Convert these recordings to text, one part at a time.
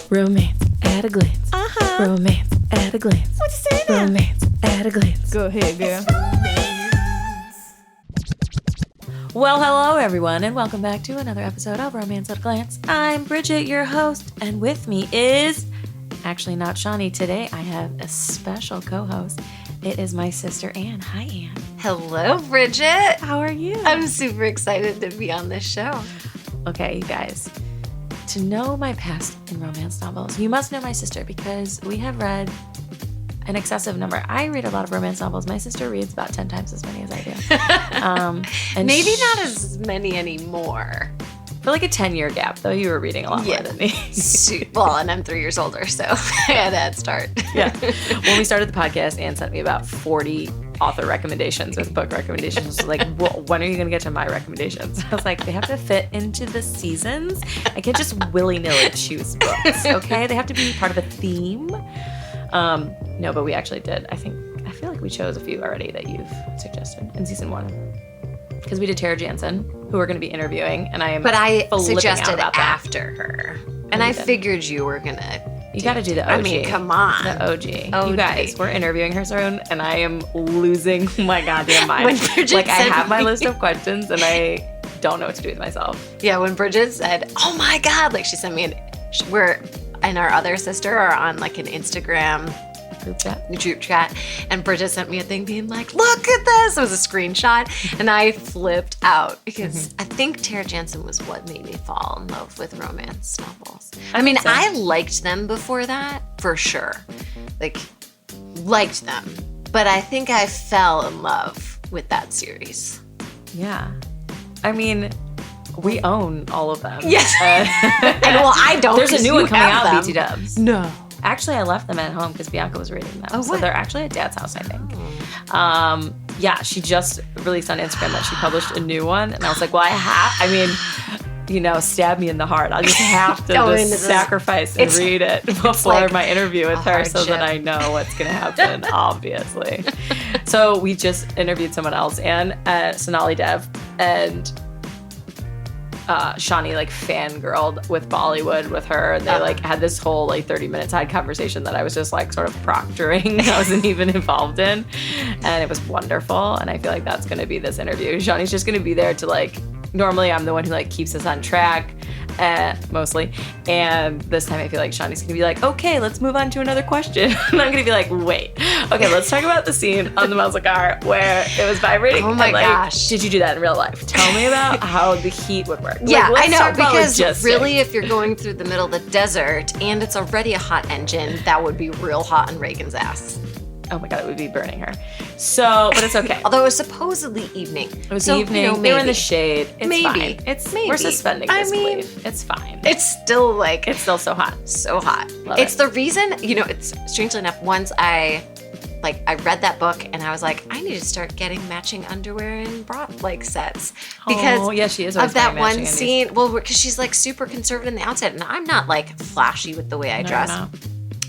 Romance at a glance. Romance at a glance. What you say now? Romance at a glance. Go ahead, girl. Well, hello everyone, and welcome back to another episode of Romance at a Glance. I'm Bridget, your host, and with me is, actually not Shani today, I have a special co-host. It is my sister Anne. Hi, Anne. Hello, Bridget. How are you? I'm super excited to be on this show. Okay, you guys, to know my past in romance novels, you must know my sister because we have read an excessive number. I read a lot of romance novels. My sister reads about 10 times as many as I do. And Maybe not as many anymore. for like a 10-year gap, though, you were reading a lot more than me. Well, and I'm 3 years older, so I had a head start. Yeah. When we started the podcast, Anne sent me about 40 author recommendations or book recommendations. Like, when are you going to get to my recommendations? I was like, they have to fit into the seasons. I can't just willy-nilly choose books, okay? They have to be part of a theme. No, but we actually did. I feel like we chose a few already that you've suggested in season 1. Because we did Tara Jansen, who we're going to be interviewing, and But I flipping out suggested about that. after her. And I figured you were going to. You got to do the OG. I mean, come on. The OG. You guys, we're interviewing her soon, and I am losing my goddamn mind. When Bridget Like, I said have my me- list of questions, and I don't know what to do with myself. Yeah, when Bridget said, oh my God, like she sent me we're and our other sister are on like an Instagram group chat, and Bridget sent me a thing being like, look at this. It was a screenshot, and I flipped out because I think Tara Jansen was what made me fall in love with romance novels. I mean, I liked them before that, for sure. Like, liked them. But I think I fell in love with that series. Yeah. I mean, we own all of them. Yes. And well, I don't. There's a new one coming out, them. BT Dubs. No. Actually, I left them at home because Bianca was reading them. Oh, so what? they're actually at Dad's house, I think. Yeah, she just released on Instagram that she published a new one. And I was like, well, stab me in the heart. I'll just have to sacrifice and read it before like my interview with her so that I know what's going to happen, obviously. So we just interviewed someone else, and Sonali Dev, and Shani like fangirled with Bollywood with her, and they like had this whole like 30-minute side conversation that I was just like sort of proctoring. I wasn't even involved in, and it was wonderful. And I feel like that's going to be this interview. Shani's just going to be there to like, normally I'm the one who like keeps us on track, mostly, and this time I feel like Shani's going to be like, okay, let's move on to another question. And I'm going to be like, wait, okay, let's talk about the scene on the muscle car where it was vibrating. Oh my gosh. Did you do that in real life? Tell me about how the heat would work. Yeah, Like, I know, because logistics. really, if you're going through the middle of the desert and it's already a hot engine, that would be real hot on Reagan's ass. Oh my God, it would be burning her. So, but it's okay. Although it was supposedly evening. It was evening. They were in the shade. It's fine. We're suspending disbelief. It's fine. It's still like... It's still so hot. So hot. Love it's it. the reason, it's strangely enough, once I read that book and I was like, I need to start getting matching underwear and bra sets. Because yeah, she is of that wearing one matching scene. Well, because she's like super conservative in the outset, and I'm not like flashy with the way I dress. No.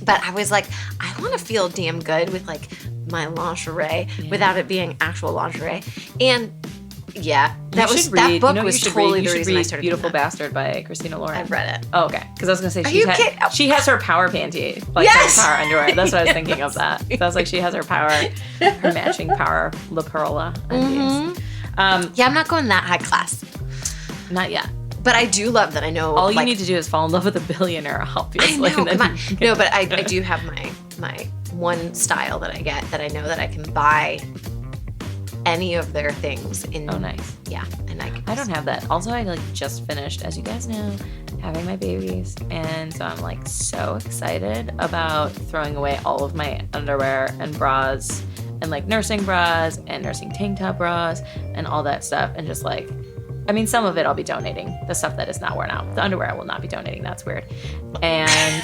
But I was like, I want to feel damn good with like my lingerie without it being actual lingerie. And yeah, that book was totally the reason I started Beautiful Bastard by Christina Lauren. I've read it. Oh, okay. Because I was going to say, she has her power panty. Like Yes! her power underwear. That's what I was thinking of that. So I was like, she has her matching power La Perla undies. Yeah, I'm not going that high class. Not yet. But I do love that I know. All you need to do is fall in love with a billionaire, obviously. I know, come on. No, but I do have my one style that I get that I know that I can buy any of their things in. Oh, nice. Yeah, and I don't have that. Also, I like just finished, as you guys know, having my babies, and so I'm like so excited about throwing away all of my underwear and bras and like nursing bras and nursing tank top bras and all that stuff, and just like, I mean, some of it I'll be donating. The stuff that is not worn out. The underwear I will not be donating. That's weird. And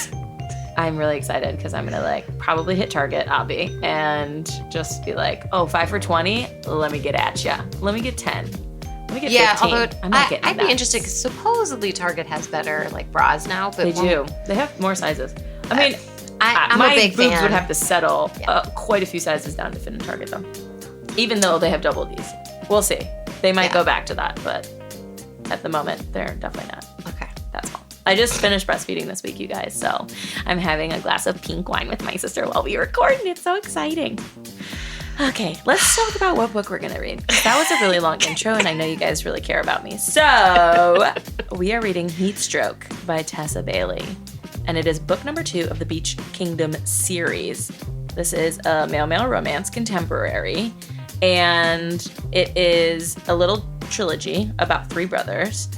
I'm really excited because I'm going to like probably hit Target, Abby, and just be like, oh, 5 for $20? Let me get at ya. Let me get 10. Let me get 15. Although I'm not getting I'd that. be interested because supposedly Target has better like bras now. But They do. They have more sizes. I mean, I'm my a big boobs fan. would have to settle quite a few sizes down to fit in Target, though. Even though they have double Ds. We'll see. They might go back to that, but at the moment, they're definitely not. Okay. That's all. I just finished breastfeeding this week, you guys, so I'm having a glass of pink wine with my sister while we record, and it's so exciting. Okay, let's talk about what book we're going to read. That was a really long intro, and I know you guys really care about me. So, we are reading Heatstroke by Tessa Bailey, and it is book number 2 of the Beach Kingdom series. This is a male-male romance contemporary, and it is a little trilogy about 3 brothers.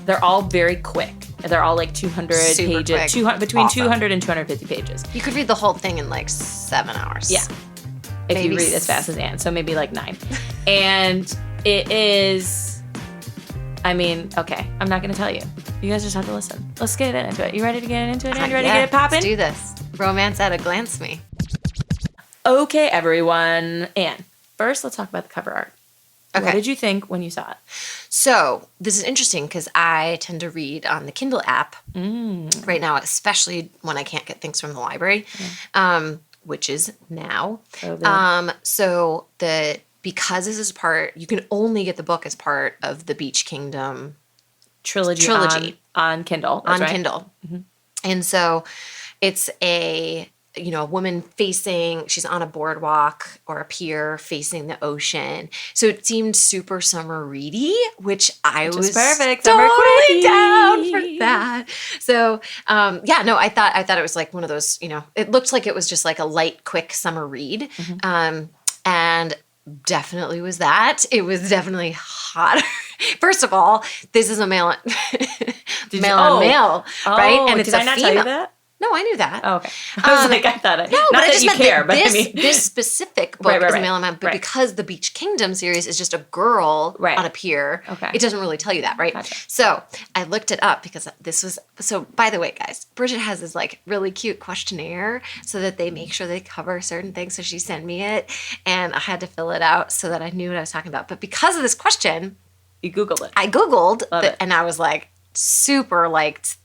They're all very quick. They're all like 200 Super pages, quick. between Awesome. 200 and 250 pages. You could read the whole thing in like 7 hours. Yeah. If Maybe you read as fast as Anne, so maybe like 9. And it is, I mean, okay, I'm not going to tell you. You guys just have to listen. Let's get into it. You ready to get into it, Anne? You ready to get it popping? Let's do this. Romance at a glance me. Okay, everyone. Anne, first let's talk about the cover art. Okay. What did you think when you saw it? So this is interesting because I tend to read on the Kindle app right now, especially when I can't get things from the library, which is now. So because this is part, you can only get the book as part of the Beach Kingdom trilogy. On Kindle. That's on right. Kindle. Mm-hmm. And so it's a woman she's on a boardwalk or a pier facing the ocean. So it seemed super summer ready, which I was perfect. Summer totally quickie. down for that. So, I thought it was like one of those, it looked like it was just like a light, quick summer read. And definitely was that. It was definitely hotter. First of all, this is a male on male, right? And it's did I not tell you that? No, I knew that. Oh, okay. I was like, I thought it. No, not but I that just you meant care, that but I mean. this specific book is a male and man, but Right. because the Beach Kingdom series is just a girl on a pier, it doesn't really tell you that, right? Gotcha. So I looked it up because by the way, guys, Bridget has this like really cute questionnaire so that they make sure they cover certain things. So she sent me it and I had to fill it out so that I knew what I was talking about. But because of this question, You Googled it. I Googled it. and I was like super liked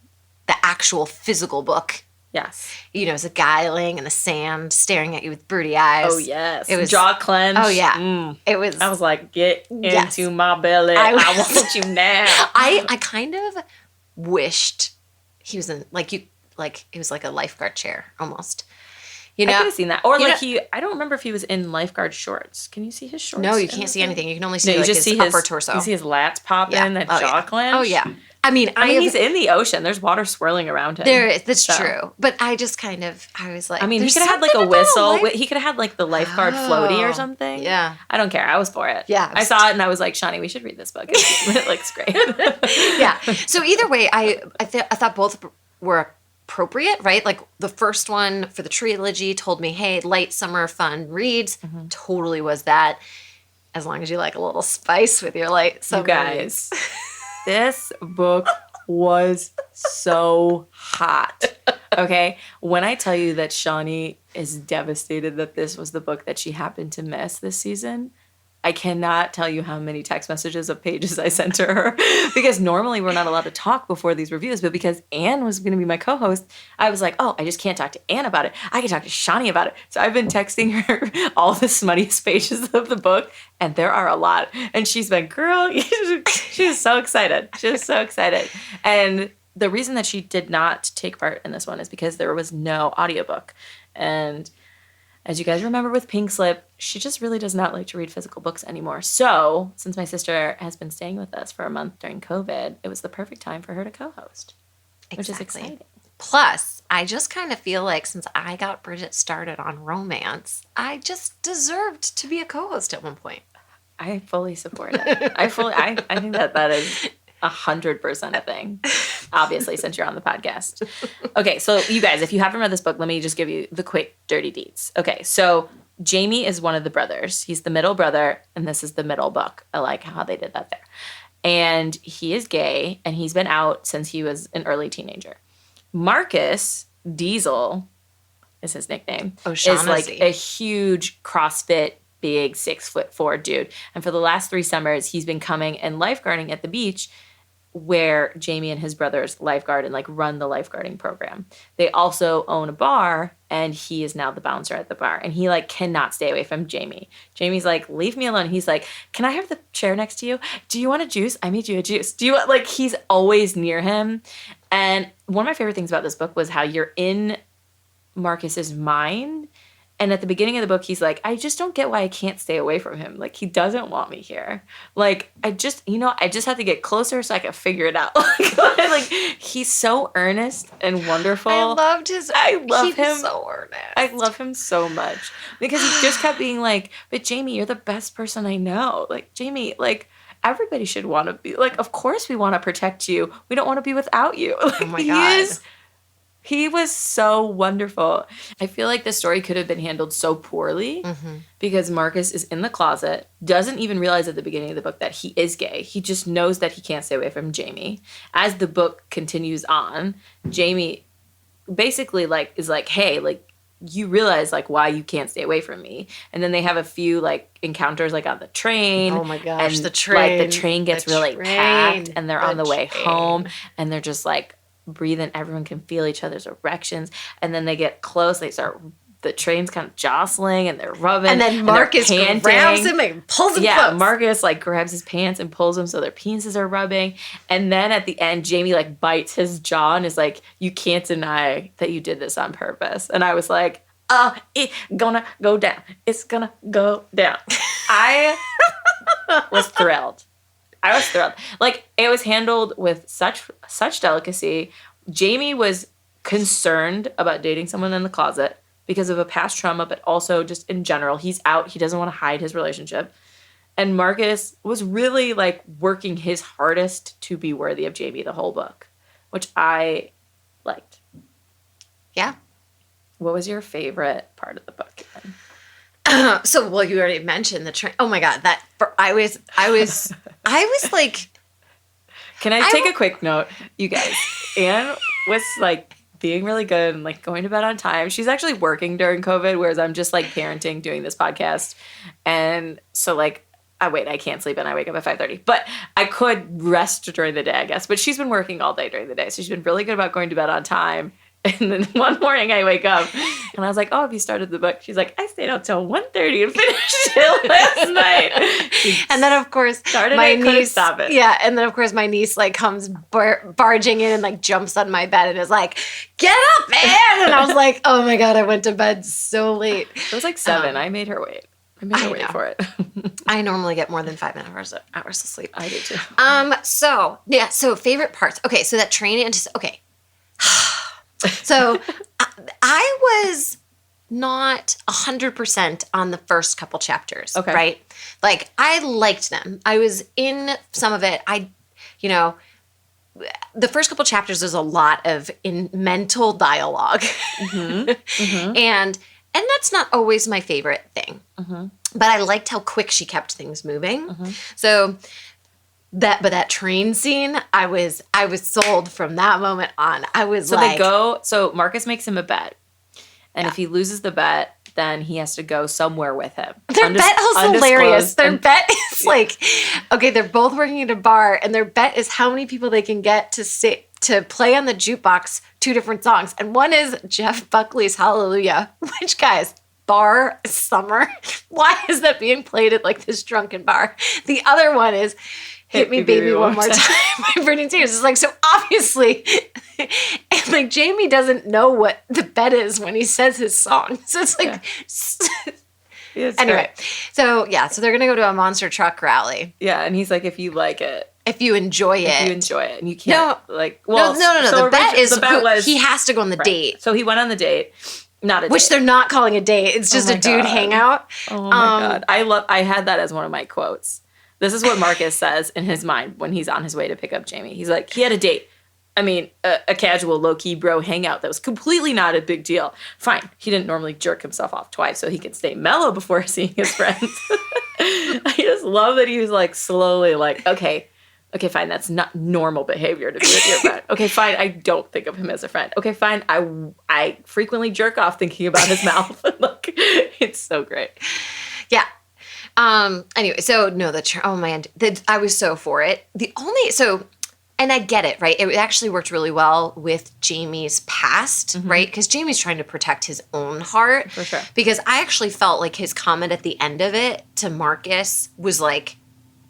the actual physical book. Yes. It's a guy laying in the sand staring at you with broody eyes. Oh, yes. It was jaw clenched. Oh, yeah. It was. I was like, get Yes. into my belly. I want you now. I kind of wished he was in, it was like a lifeguard chair almost. I could have seen that. Or I don't remember if he was in lifeguard shorts. Can you see his shorts? No, you can't see anything. You can only see you his upper torso. You see his lats popping, that jaw clench. Oh, yeah. I mean, he's in the ocean. There's water swirling around him. That's true. But I just I was like, I mean, he could have had like a whistle. He could have had like the lifeguard floaty or something. Yeah. I don't care. I was for it. Yeah. I saw it and I was like, Shani, we should read this book. It looks great. Yeah. So either way, I thought both were appropriate, right? Like the first one for the trilogy told me, hey, light summer fun reads. Totally was that. As long as you like a little spice with your light summer You guys. This book was so hot. Okay? When I tell you that Shani is devastated that this was the book that she happened to miss this season, I cannot tell you how many text messages of pages I sent to her. Because normally we're not allowed to talk before these reviews, but because Anne was going to be my co-host, I was like, oh, I just can't talk to Anne about it. I can talk to Shani about it. So I've been texting her all the smuttiest pages of the book, and there are a lot. And she's been, girl, she was so excited. She was so excited. And the reason that she did not take part in this one is because there was no audiobook. And as you guys remember with Pink Slip, she just really does not like to read physical books anymore. So, since my sister has been staying with us for a month during COVID, it was the perfect time for her to co-host, which is exciting. Plus, I just kind of feel like since I got Bridget started on romance, I just deserved to be a co-host at one point. I fully support it. I think that is 100% a thing. Obviously, since you're on the podcast. Okay, so you guys, if you haven't read this book, let me just give you the quick dirty deets. Okay, so Jamie is one of the brothers. He's the middle brother, and this is the middle book. I like how they did that there. And he is gay, and he's been out since he was an early teenager. Marcus Diesel is his nickname. Is like a huge CrossFit, big 6'4" dude. And for the last 3 summers, he's been coming and lifeguarding at the beach where Jamie and his brothers lifeguard and like run the lifeguarding program. They also own a bar, and he is now the bouncer at the bar, and he like cannot stay away from Jamie. Jamie's like, leave me alone. He's like, can I have the chair next to you? Do you want a juice? I made you a juice. Do you want, like, he's always near him. And one of my favorite things about this book was how you're in Marcus's mind. And at the beginning of the book, he's like, I just don't get why I can't stay away from him. Like, he doesn't want me here. Like, I just have to get closer so I can figure it out. Like, he's so earnest and wonderful. I love him. So earnest. I love him so much. Because he just kept being like, but Jamie, you're the best person I know. Like, Jamie, like, everybody should want to be, like, of course we want to protect you. We don't want to be without you. Like, oh my God. He was so wonderful. I feel like the story could have been handled so poorly because Marcus is in the closet, doesn't even realize at the beginning of the book that he is gay. He just knows that he can't stay away from Jamie. As the book continues on, Jamie basically like is like, hey, like, you realize like why you can't stay away from me. And then they have a few like encounters like on the train. Oh my gosh, and the train. Like the train gets really packed and they're on the way home and they're just like breathing. Everyone can feel each other's erections. And then they get close. The train's kind of jostling and they're rubbing. And then Marcus grabs him and pulls him close. Marcus like grabs his pants and pulls him so their penises are rubbing. And then at the end, Jamie like bites his jaw and is like, you can't deny that you did this on purpose. And I was like, it's gonna go down. It's gonna go down. I was thrilled. Like, it was handled with such delicacy. Jamie was concerned about dating someone in the closet because of a past trauma, but also just in general. He's out. He doesn't want to hide his relationship. And Marcus was really, like, working his hardest to be worthy of Jamie the whole book, which I liked. Yeah. What was your favorite part of the book? Well, you already mentioned the train. Oh my God, I was like. Can I take a quick note, you guys? Anne was like being really good and like going to bed on time. She's actually working during COVID, whereas I'm just like parenting, doing this podcast, and so like I can't sleep and I wake up at 5:30. But I could rest during the day, I guess. But she's been working all day during the day, so she's been really good about going to bed on time. And then one morning I wake up and I was like, oh, have you started the book? She's like, I stayed out till 1:30 and finished it last night. And then, of course, my niece, stop it. Yeah, and then, of course, my niece, like, comes barging in and, like, jumps on my bed and is like, get up, man! And I was like, oh, my God, I went to bed so late. It was like 7. I made her wait. I made her wait for it. I normally get more than 5 hours of sleep. I do, too. So favorite parts. Okay, so that train, okay. So I was not 100% on the first couple chapters, right? Like, I liked them. I was in some of it. The first couple chapters, there's a lot of mental dialogue. And that's not always my favorite thing. But I liked how quick she kept things moving. So that train scene, I was sold from that moment on. I was so Marcus makes him a bet. And if he loses the bet, then he has to go somewhere with him. Their bet is hilarious. Their bet is like, okay, they're both working at a bar, and their bet is how many people they can get to play on the jukebox 2 different songs. And one is Jeff Buckley's Hallelujah, which, guys, bar summer. Why is that being played at like this drunken bar? The other one is Hit Me Baby One More Time by Britney Spears. It's like, so obviously, and like Jamie doesn't know what the bet is when he says his song. So it's like, anyway. So they're going to go to a monster truck rally. Yeah. And he's like, if you like it. If you enjoy it. And you can't No. The bet is he has to go on the date. So he went on the date. Not a Which date. They're not calling a date. It's just a dude hangout. Oh my God. I had that as one of my quotes. This is what Marcus says in his mind when he's on his way to pick up Jamie. He's like, he had a date. I mean, a casual, low-key bro hangout that was completely not a big deal. Fine. He didn't normally jerk himself off twice so he could stay mellow before seeing his friends. I just love that he was like slowly like, okay, fine. That's not normal behavior to do with your friend. Okay, fine. I don't think of him as a friend. Okay, fine. I frequently jerk off thinking about his mouth. Like, it's so great. Yeah. Anyway, so no, oh man, I was so for it. And I get it, right? It actually worked really well with Jamie's past, right? Because Jamie's trying to protect his own heart. For sure. Because I actually felt like his comment at the end of it to Marcus was like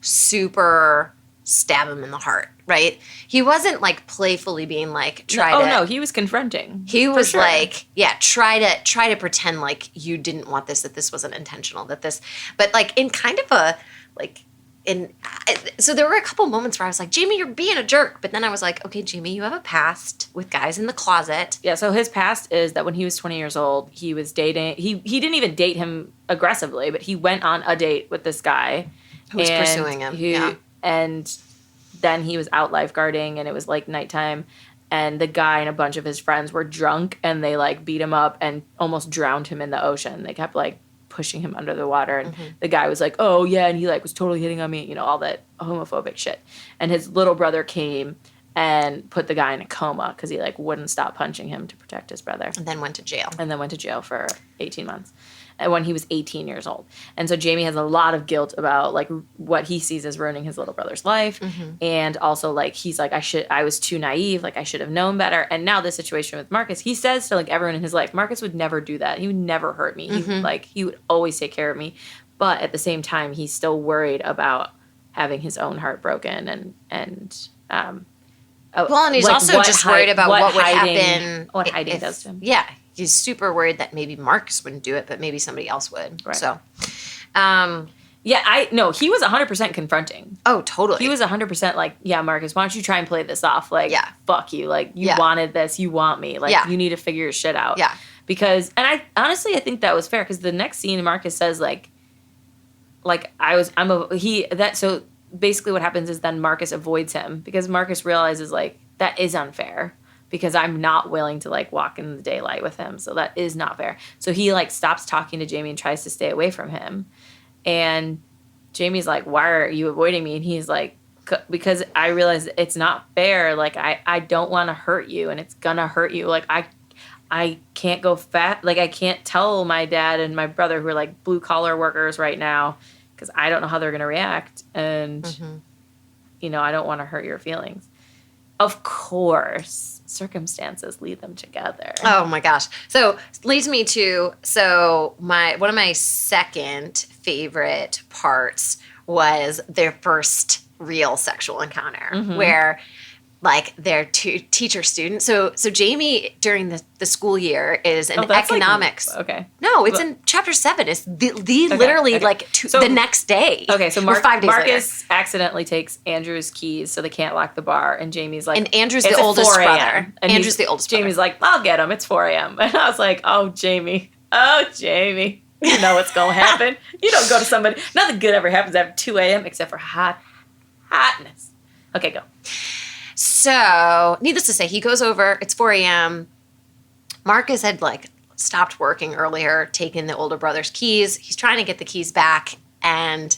super stab him in the heart, right? He wasn't like playfully being like, he was confronting. He was like, try to pretend like you didn't want this, that this wasn't intentional, but like in kind of a like, so there were a couple moments where I was like, Jamie, you're being a jerk. But then I was like, okay, Jamie, you have a past with guys in the closet. Yeah, so his past is that when he was 20 years old, he was dating. He didn't even date him aggressively, but he went on a date with this guy. Who was pursuing him. And then he was out lifeguarding, and it was like nighttime. And the guy and a bunch of his friends were drunk, and they like beat him up and almost drowned him in the ocean. They kept like pushing him under the water, and the guy was like, oh yeah, and he like was totally hitting on me, you know, all that homophobic shit. And his little brother came and put the guy in a coma because he like wouldn't stop punching him to protect his brother. And then went to jail for 18 months when he was 18 years old. And so Jamie has a lot of guilt about like what he sees as ruining his little brother's life. And also like he's like, I was too naive, like I should have known better. And now the situation with Marcus, he says to like everyone in his life, Marcus would never do that. He would never hurt me. He would always take care of me. But at the same time, he's still worried about having his own heart broken and he's also just worried about what would happen. What hiding does to him. Yeah. He's super worried that maybe Marcus wouldn't do it, but maybe somebody else would. Right. So, he was 100% confronting. Oh, totally. He was 100% like, yeah, Marcus, why don't you try and play this off? Like, fuck you. Like, you wanted this. You want me. Like, you need to figure your shit out. Yeah. Because, and I honestly think that was fair because the next scene, Marcus says, so basically what happens is then Marcus avoids him because Marcus realizes, like, that is unfair. Because I'm not willing to, like, walk in the daylight with him. So that is not fair. So he, like, stops talking to Jamie and tries to stay away from him. And Jamie's like, why are you avoiding me? And he's like, because I realize it's not fair. Like, I don't want to hurt you, and it's going to hurt you. Like, I can't go fat. Like, I can't tell my dad and my brother who are, like, blue-collar workers right now because I don't know how they're going to react. And, you know, I don't want to hurt your feelings. Of course, circumstances lead them together. Oh my gosh. So leads me to one of my second favorite parts was their first real sexual encounter where like their teacher student. So Jamie during the school year is an economics. Like, okay. No, it's in chapter 7. It's literally like the next day. Okay, so 5 days Marcus later. accidentally takes Andrew's keys so they can't lock the bar, and Jamie's like, and Andrew's the oldest brother. And Andrew's the oldest brother. Jamie's like, I'll get him. It's 4 a.m. And I was like, oh Jamie, you know what's gonna happen. You don't go to somebody. Nothing good ever happens after 2 a.m. except for hotness. Okay, go. So, needless to say, he goes over. It's 4 a.m. Marcus had, like, stopped working earlier, taken the older brother's keys. He's trying to get the keys back. And,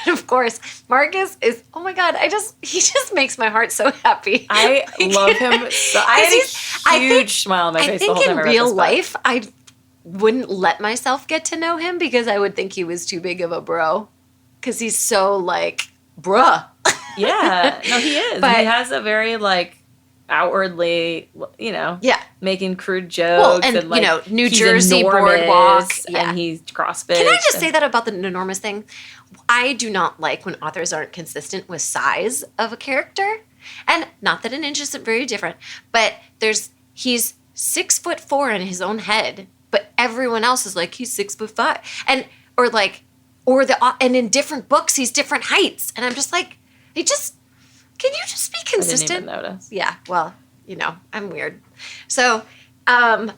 of course, Marcus is, oh, my God, he just makes my heart so happy. I love him. So, I had a huge smile on my face the whole time I read this book. I think in real life, I wouldn't let myself get to know him because I would think he was too big of a bro. Because he's so, like, bruh. Yeah, no, he is. But he has a very, like, outwardly, you know, making crude jokes. Well, and like, you know, New Jersey enormous, boardwalk. And he's CrossFit. Can I just say that about the enormous thing? I do not like when authors aren't consistent with size of a character. And not that an inch isn't very different, but he's 6'4" in his own head, but everyone else is like, he's 6'5". And in different books, he's different heights. And I'm just like, can you just be consistent? I didn't even notice. Yeah, well, you know, I'm weird. So, and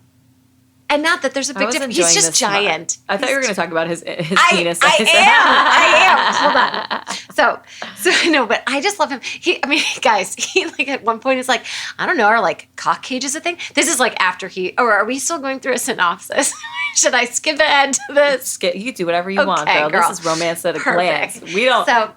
not that there's a big difference. He's just giant. I thought you were going to talk about his penis. I am. Hold on. So no, but I just love him. Guys, he like at one point is like, I don't know, are like cock cages a thing? This is like after or are we still going through a synopsis? Should I skip ahead to this? You can do whatever you want, girl. This is romance at a glance. We don't. So,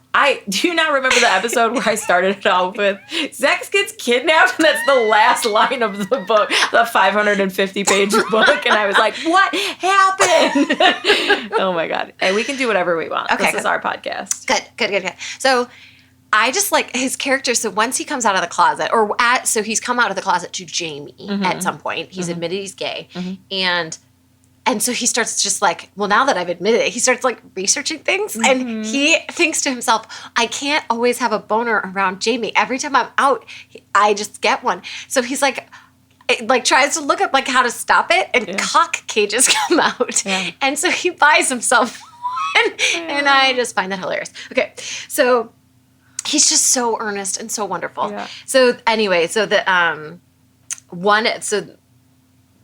do you not remember the episode where I started it off with Zach gets kidnapped, and that's the last line of the book, the 550-page book, and I was like, what happened? Oh my God. And we can do whatever we want. Okay, this is our podcast. Good. So I just like his character. So once he comes out of the closet, so he's come out of the closet to Jamie at some point. He's admitted he's gay. And so he starts just like, well, now that I've admitted it, he starts like researching things. And he thinks to himself, I can't always have a boner around Jamie. Every time I'm out, I just get one. So he's like tries to look up like how to stop it, and cock cages come out. Yeah. And so he buys himself one. And I just find that hilarious. Okay. So he's just so earnest and so wonderful. Yeah. So anyway,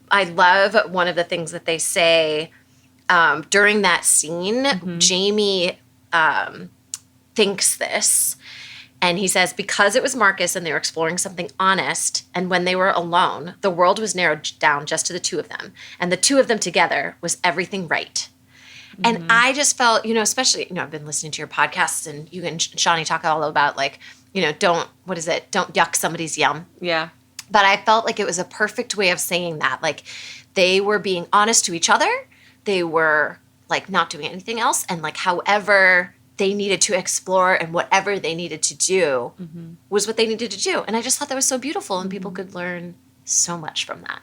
I love one of the things that they say during that scene. Jamie thinks this, and he says, because it was Marcus and they were exploring something honest, and when they were alone, the world was narrowed down just to the two of them, and the two of them together was everything right. And I just felt, especially, I've been listening to your podcasts, and you and Shani talk all about like, don't yuck somebody's yum. Yeah. But I felt like it was a perfect way of saying that. Like, they were being honest to each other. They were, like, not doing anything else. And, like, however they needed to explore and whatever they needed to do was what they needed to do. And I just thought that was so beautiful, and people could learn so much from that.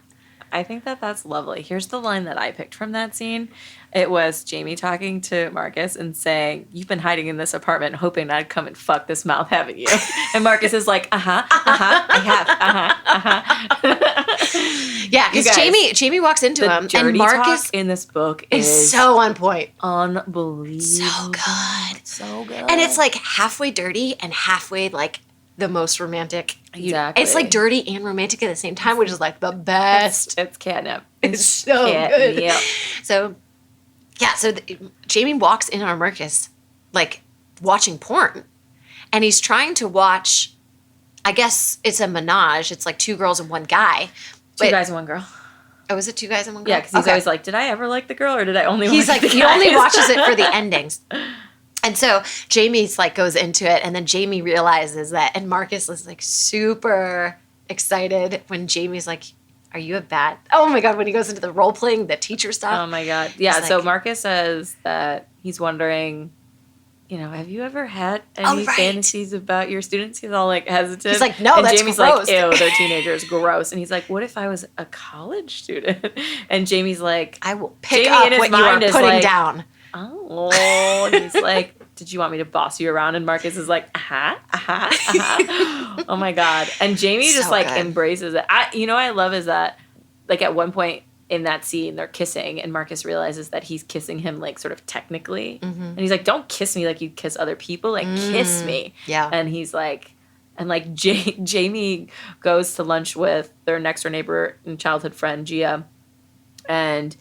I think that that's lovely. Here's the line that I picked from that scene. It was Jamie talking to Marcus and saying, you've been hiding in this apartment hoping I'd come and fuck this mouth, haven't you? And Marcus is like, I have, Yeah, because Jamie walks into him, and Marcus in this book is so on point. Unbelievable. So good. So good. And it's like halfway dirty and halfway like the most romantic. Exactly. It's like dirty and romantic at the same time, which is like the best. It's catnip. It's so good. Yeah. So, Jamie walks in on Marcus, like, watching porn. And he's trying to watch, I guess it's a menage. It's like two girls and one guy. Two guys and one girl. Oh, is it two guys and one girl? Yeah, because he's always like, did I ever like the girl, or did I only He's like like, the he guys? only watches it for the endings. And so Jamie's like goes into it, and then Jamie realizes that, and Marcus is like super excited when Jamie's like, are you oh my God, when he goes into the role playing, the teacher stuff. Oh my God. Yeah. So Marcus says that he's wondering, have you ever had any fantasies about your students? He's all like hesitant. He's like, no, and that's Jamie's gross. like, ew, they're teenagers, gross. And he's like, what if I was a college student? And Jamie's like, I will pick up what you are putting down. Oh, and he's like, did you want me to boss you around? And Marcus is like, oh my God. And Jamie just like embraces it. I love is that, like, at one point in that scene, they're kissing, and Marcus realizes that he's kissing him, like, sort of technically. And he's like, don't kiss me like you kiss other people. Like, kiss me. Yeah. And he's like, Jamie goes to lunch with their next door neighbor and childhood friend, Gia, and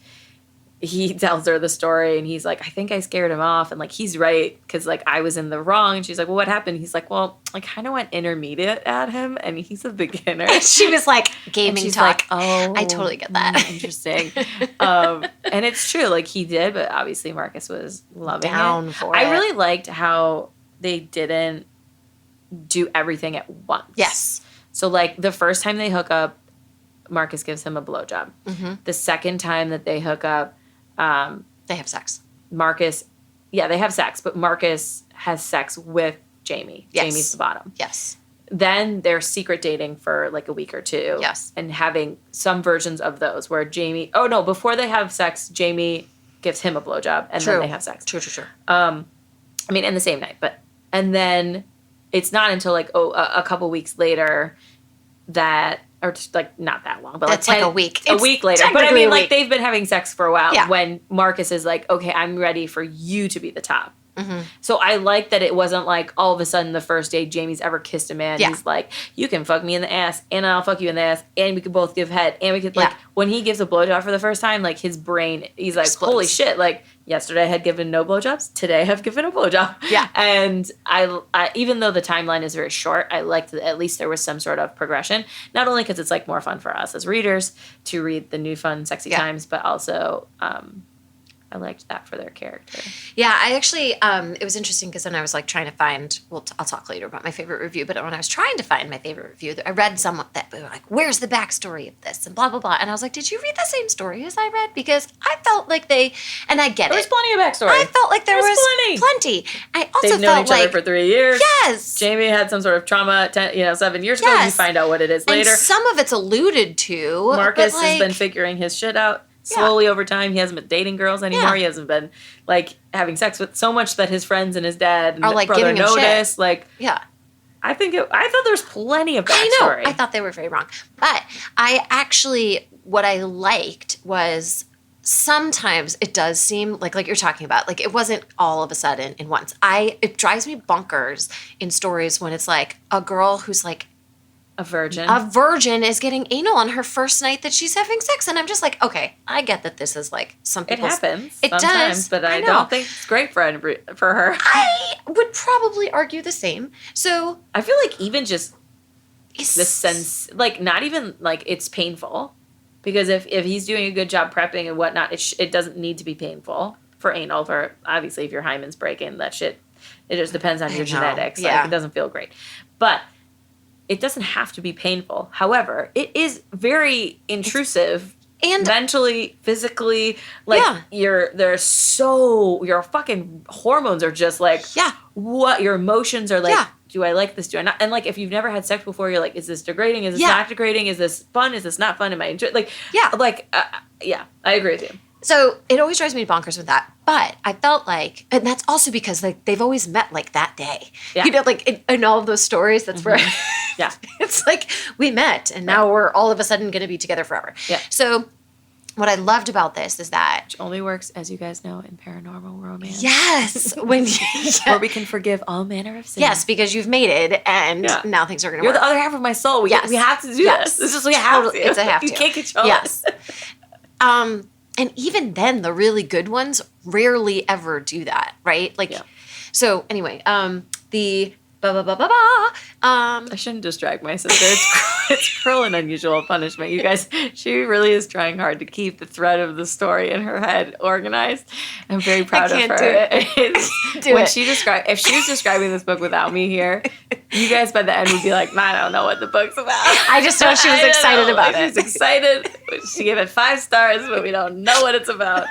he tells her the story, and he's like, I think I scared him off. And, like, he's right, because, like, I was in the wrong. And she's like, well, what happened? He's like, well, I kind of went intermediate at him, and he's a beginner. And she was like, gaming talk. Like, oh. I totally get that. Interesting. And it's true. Like, he did, but obviously Marcus was loving down it. For I it. really liked how they didn't do everything at once. Yes. So, like, the first time they hook up, Marcus gives him a blowjob. The second time that they hook up, they have sex. They have sex, but Marcus has sex with Jamie. Yes. Jamie's the bottom. Yes. Then they're secret dating for like a week or two. Yes. And having some versions of those where before they have sex, Jamie gives him a blowjob, and then they have sex. True. In the same night. And then it's not until like a couple weeks later that, or just like not that long, but it's like a week. A week later. But I mean, like, they've been having sex for a while. Yeah. When Marcus is like, okay, I'm ready for you to be the top. So I like that it wasn't like all of a sudden the first day Jamie's ever kissed a man, he's like, you can fuck me in the ass, and I'll fuck you in the ass, and we could both give head, and we could like, when he gives a blowjob for the first time, like, his brain, he's like, explodes. Holy shit, like, yesterday I had given no blowjobs, today I have given a blowjob. Yeah. And I even though the timeline is very short, I liked that at least there was some sort of progression, not only because it's like more fun for us as readers to read the new fun sexy times, but also I liked that for their character. Yeah, I actually, it was interesting because then I was like trying to find, I'll talk later about my favorite review, but when I was trying to find my favorite review, I read some that were like, where's the backstory of this and blah, blah, blah. And I was like, did you read the same story as I read? Because I felt like and I get it. There was plenty of backstory. I felt like there was plenty. I also They've known felt each like, other for 3 years. Yes. Jamie had some sort of trauma, 7 years ago. You find out what it is later. And some of it's alluded to. Marcus has been figuring his shit out. Slowly over time, he hasn't been dating girls anymore. Yeah. He hasn't been like having sex with so much that his friends and his dad and like brother notice. Shit. Like, I thought there was plenty of backstory. I know. I thought they were very wrong, but what I liked was sometimes it does seem like you're talking about, like it wasn't all of a sudden in once. It drives me bonkers in stories when it's like a girl who's like. A virgin is getting anal on her first night that she's having sex. And I'm just like, okay, I get that this is like some people. It happens. It sometimes, does. But I don't think it's great for her. I would probably argue the same. So I feel like even just the sense, like not even like it's painful. Because if he's doing a good job prepping and whatnot, it doesn't need to be painful for anal. For obviously, if your hymen's breaking, that shit, it just depends on your genetics. Yeah. Like, it doesn't feel great. But it doesn't have to be painful. However, it is very intrusive and mentally, physically. Like your fucking hormones are just like what your emotions are like. Do I like this? Do I not? And like if you've never had sex before, you're like, is this degrading? Is this not degrading? Is this fun? Is this not fun? Am I enjoying? Like I agree with you. So it always drives me bonkers with that. But I felt like, and that's also because like they've always met like that day. Yeah. You know, like in all of those stories, that's where it's like we met and now we're all of a sudden going to be together forever. Yeah. So what I loved about this is that. Which only works, as you guys know, in paranormal romance. Yes. Where we can forgive all manner of sin. Yes, because you've made it and now things are going to work. You're the other half of my soul. We have to do this. It's just we have to. It's a have to. You can't control it. Yes. And even then, the really good ones rarely ever do that, right? Like, so anyway, the I shouldn't distract my sister. It's cruel and unusual punishment. You guys, she really is trying hard to keep the thread of the story in her head organized. I'm very proud of her. If she was describing this book without me here, you guys by the end would be like, I don't know what the book's about. I just know she was excited about it. She's excited. She gave it 5 stars, but we don't know what it's about.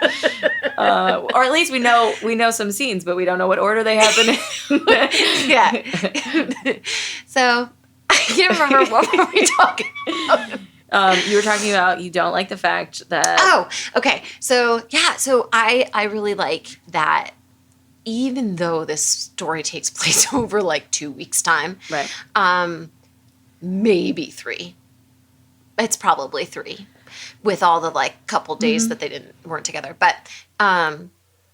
Or at least we know some scenes, but we don't know what order they happen in. Yeah. So I can't remember what were we talking about. You were talking about you don't like the fact that. Oh, okay. So I really like that. Even though this story takes place over like 2 weeks' time, right? Maybe 3. It's probably 3, with all the like couple days that they weren't together. But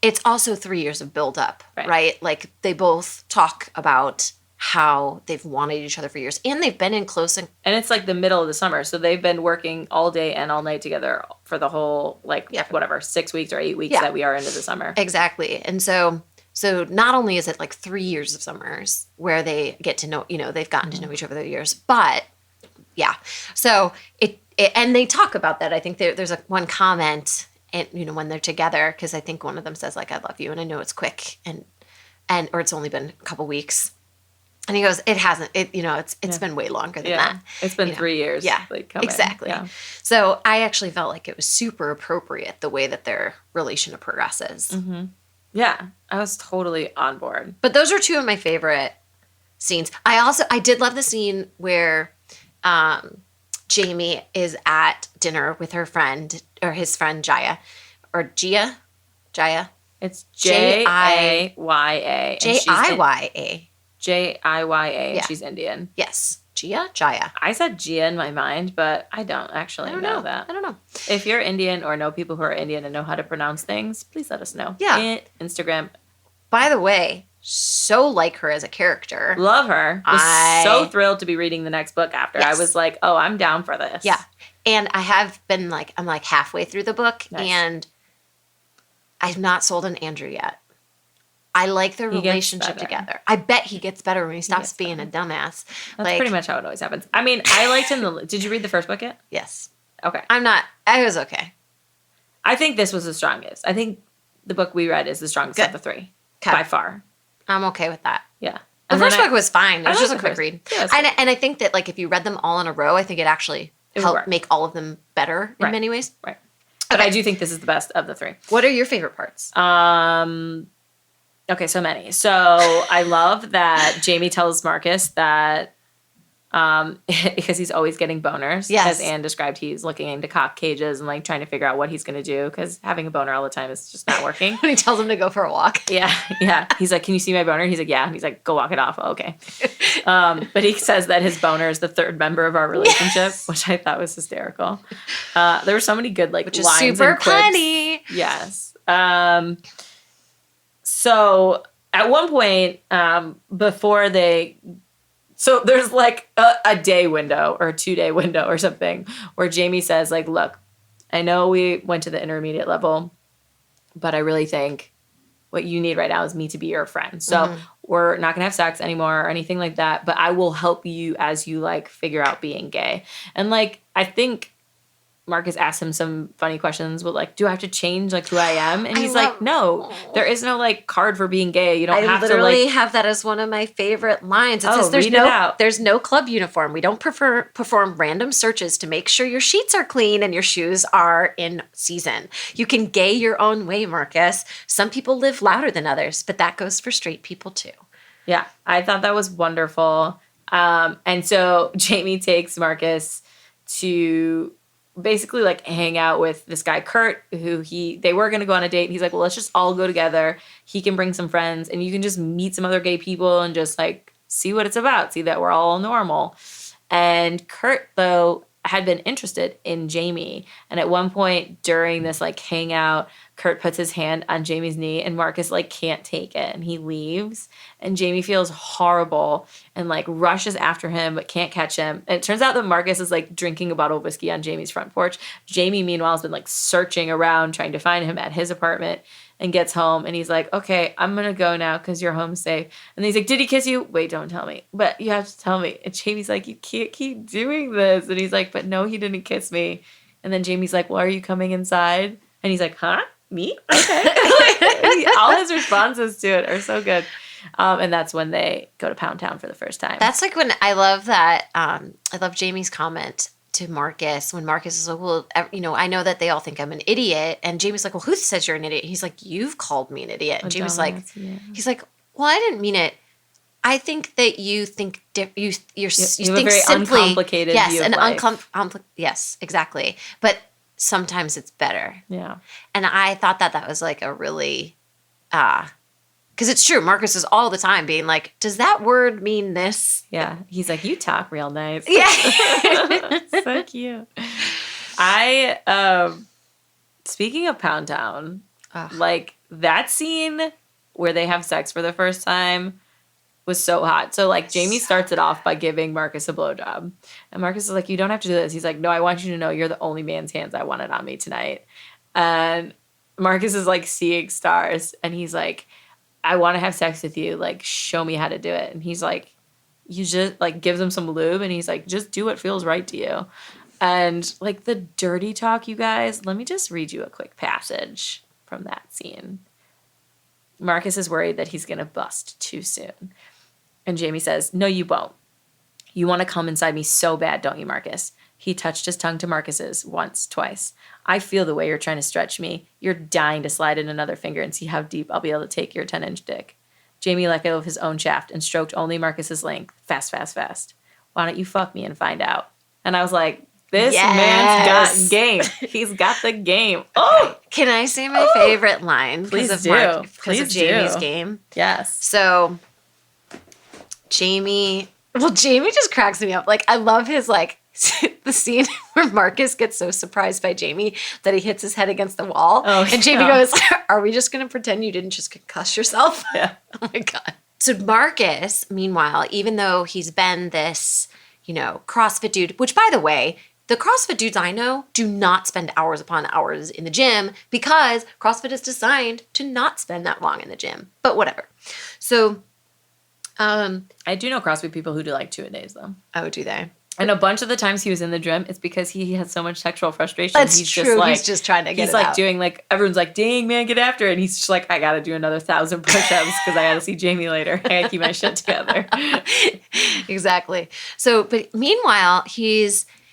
it's also 3 years of build up, right? Like they both talk about how they've wanted each other for years, and they've been in close and it's like the middle of the summer, so they've been working all day and all night together for the whole whatever 6 weeks or 8 weeks that we are into the summer. Exactly. And so not only is it like 3 years of summers where they get to know, they've gotten to know each other over the years, but so it and they talk about that. I think there's one comment, and when they're together, because I think one of them says like, I love you, and I know it's quick and or it's only been a couple weeks. And he goes, it hasn't, it's been way longer than that. It's been 3 years. Yeah, exactly. Yeah. So I actually felt like it was super appropriate the way that their relationship progresses. Mm-hmm. Yeah, I was totally on board. But those are 2 of my favorite scenes. I did love the scene where Jamie is at dinner with her friend, or his friend Jaya, or Jaya. It's Jaya. Jaya. Jaya, and she's Indian. Yes. Jaya. I said Gia in my mind, but I don't actually know that. I don't know. If you're Indian or know people who are Indian and know how to pronounce things, please let us know. Yeah. Instagram. By the way, so like her as a character. Love her. Was so thrilled to be reading the next book after. Yes. I was like, oh, I'm down for this. Yeah. And I have been like, I'm like halfway through the book, and I've not sold an Andrew yet. I like their relationship together. I bet he gets better when he stops being a dumbass. That's pretty much how it always happens. I mean, I liked him. Did you read the first book yet? Yes. Okay. I was okay. I think this was the strongest. I think the book we read is the strongest of the three. Okay. By far. I'm okay with that. Yeah. The first book was fine. It was just a quick first. read. Yeah, and I think that, like, if you read them all in a row, I think it actually helped make all of them better in many ways. Right. But I do think this is the best of the three. What are your favorite parts? Okay, so many. So I love that Jamie tells Marcus that because he's always getting boners. Yes. As Anne described, he's looking into cock cages and like trying to figure out what he's going to do because having a boner all the time is just not working. When he tells him to go for a walk. Yeah. He's like, can you see my boner? He's like, yeah. And he's like, go walk it off. Oh, okay. But he says that his boner is the third member of our relationship, which I thought was hysterical. There were so many good like which is lines super and quips. punny. Yes. So at one point, before so there's like a day window or a 2-day window or something where Jamie says like, look, I know we went to the intermediate level, but I really think what you need right now is me to be your friend. So we're not going to have sex anymore or anything like that, but I will help you as you like figure out being gay. And like, I think Marcus asked him some funny questions, but like, do I have to change like who I am? And he's like, no, there is no like card for being gay. You don't have to like. I literally have that as one of my favorite lines. It says there's no club uniform. We don't perform random searches to make sure your sheets are clean and your shoes are in season. You can gay your own way, Marcus. Some people live louder than others, but that goes for straight people too. Yeah, I thought that was wonderful. And so Jamie takes Marcus to basically like hang out with this guy Kurt, who they were going to go on a date. He's like, well, let's just all go together. He can bring some friends and you can just meet some other gay people and just like see what it's about, see that we're all normal. And Kurt, though, had been interested in Jamie. And at one point during this like hangout, Kurt puts his hand on Jamie's knee and Marcus like can't take it and he leaves. And Jamie feels horrible and like rushes after him but can't catch him. And it turns out that Marcus is like drinking a bottle of whiskey on Jamie's front porch. Jamie, meanwhile, has been like searching around trying to find him at his apartment and gets home. And he's like, okay, I'm going to go now because you're home safe. And he's like, did he kiss you? Wait, don't tell me. But you have to tell me. And Jamie's like, you can't keep doing this. And he's like, but no, he didn't kiss me. And then Jamie's like, well, are you coming inside? And he's like, huh? Me? Okay. All his responses to it are so good. And that's when they go to Pound Town for the first time. That's like when I love that. I love Jamie's comment to Marcus when Marcus is like, well, I know that they all think I'm an idiot. And Jamie's like, well, who says you're an idiot? He's like, you've called me an idiot. And Jamie's like, he's like, well, I didn't mean it. I think that you think you think a very simply, uncomplicated view of life. Yes, exactly. But sometimes it's better. Yeah. And I thought that was like a really, because it's true. Marcus is all the time being like, does that word mean this? Yeah. He's like, you talk real nice. Yeah. So cute. Speaking of Pound Town, like that scene where they have sex for the first time was so hot. So like Jamie starts it off by giving Marcus a blowjob. And Marcus is like, you don't have to do this. He's like, no, I want you to know you're the only man's hands I wanted on me tonight. And Marcus is like seeing stars. And he's like, I want to have sex with you. Like, show me how to do it. And he's like, you just like gives him some lube. And he's like, just do what feels right to you. And like the dirty talk, you guys, let me just read you a quick passage from that scene. Marcus is worried that he's going to bust too soon. And Jamie says, no, you won't. You want to come inside me so bad, don't you, Marcus? He touched his tongue to Marcus's once, twice. I feel the way you're trying to stretch me. You're dying to slide in another finger and see how deep I'll be able to take your 10-inch dick. Jamie let go of his own shaft and stroked only Marcus's length. Fast, fast, fast. Why don't you fuck me and find out? And I was like, this man's got game. He's got the game. Oh! Can I say my favorite line? Please do. Because of Jamie's game? Yes. So Jamie just cracks me up. Like, I love his, like, the scene where Marcus gets so surprised by Jamie that he hits his head against the wall. Oh, and Jamie goes, are we just going to pretend you didn't just concuss yourself? Yeah. Oh, my God. So Marcus, meanwhile, even though he's been this, CrossFit dude, which, by the way, the CrossFit dudes I know do not spend hours upon hours in the gym because CrossFit is designed to not spend that long in the gym. But whatever. So... I do know CrossFit people who do like 2 a days though. Oh, do they? And a bunch of the times he was in the gym, it's because he has so much sexual frustration. That's he's true. Just like, he's just trying to get he's it like out. doing like, everyone's like, dang, man, get after it. And he's just like, I got to do another 1,000 push-ups because I got to see Jamie later. I got to keep my shit together. Exactly. So, but meanwhile,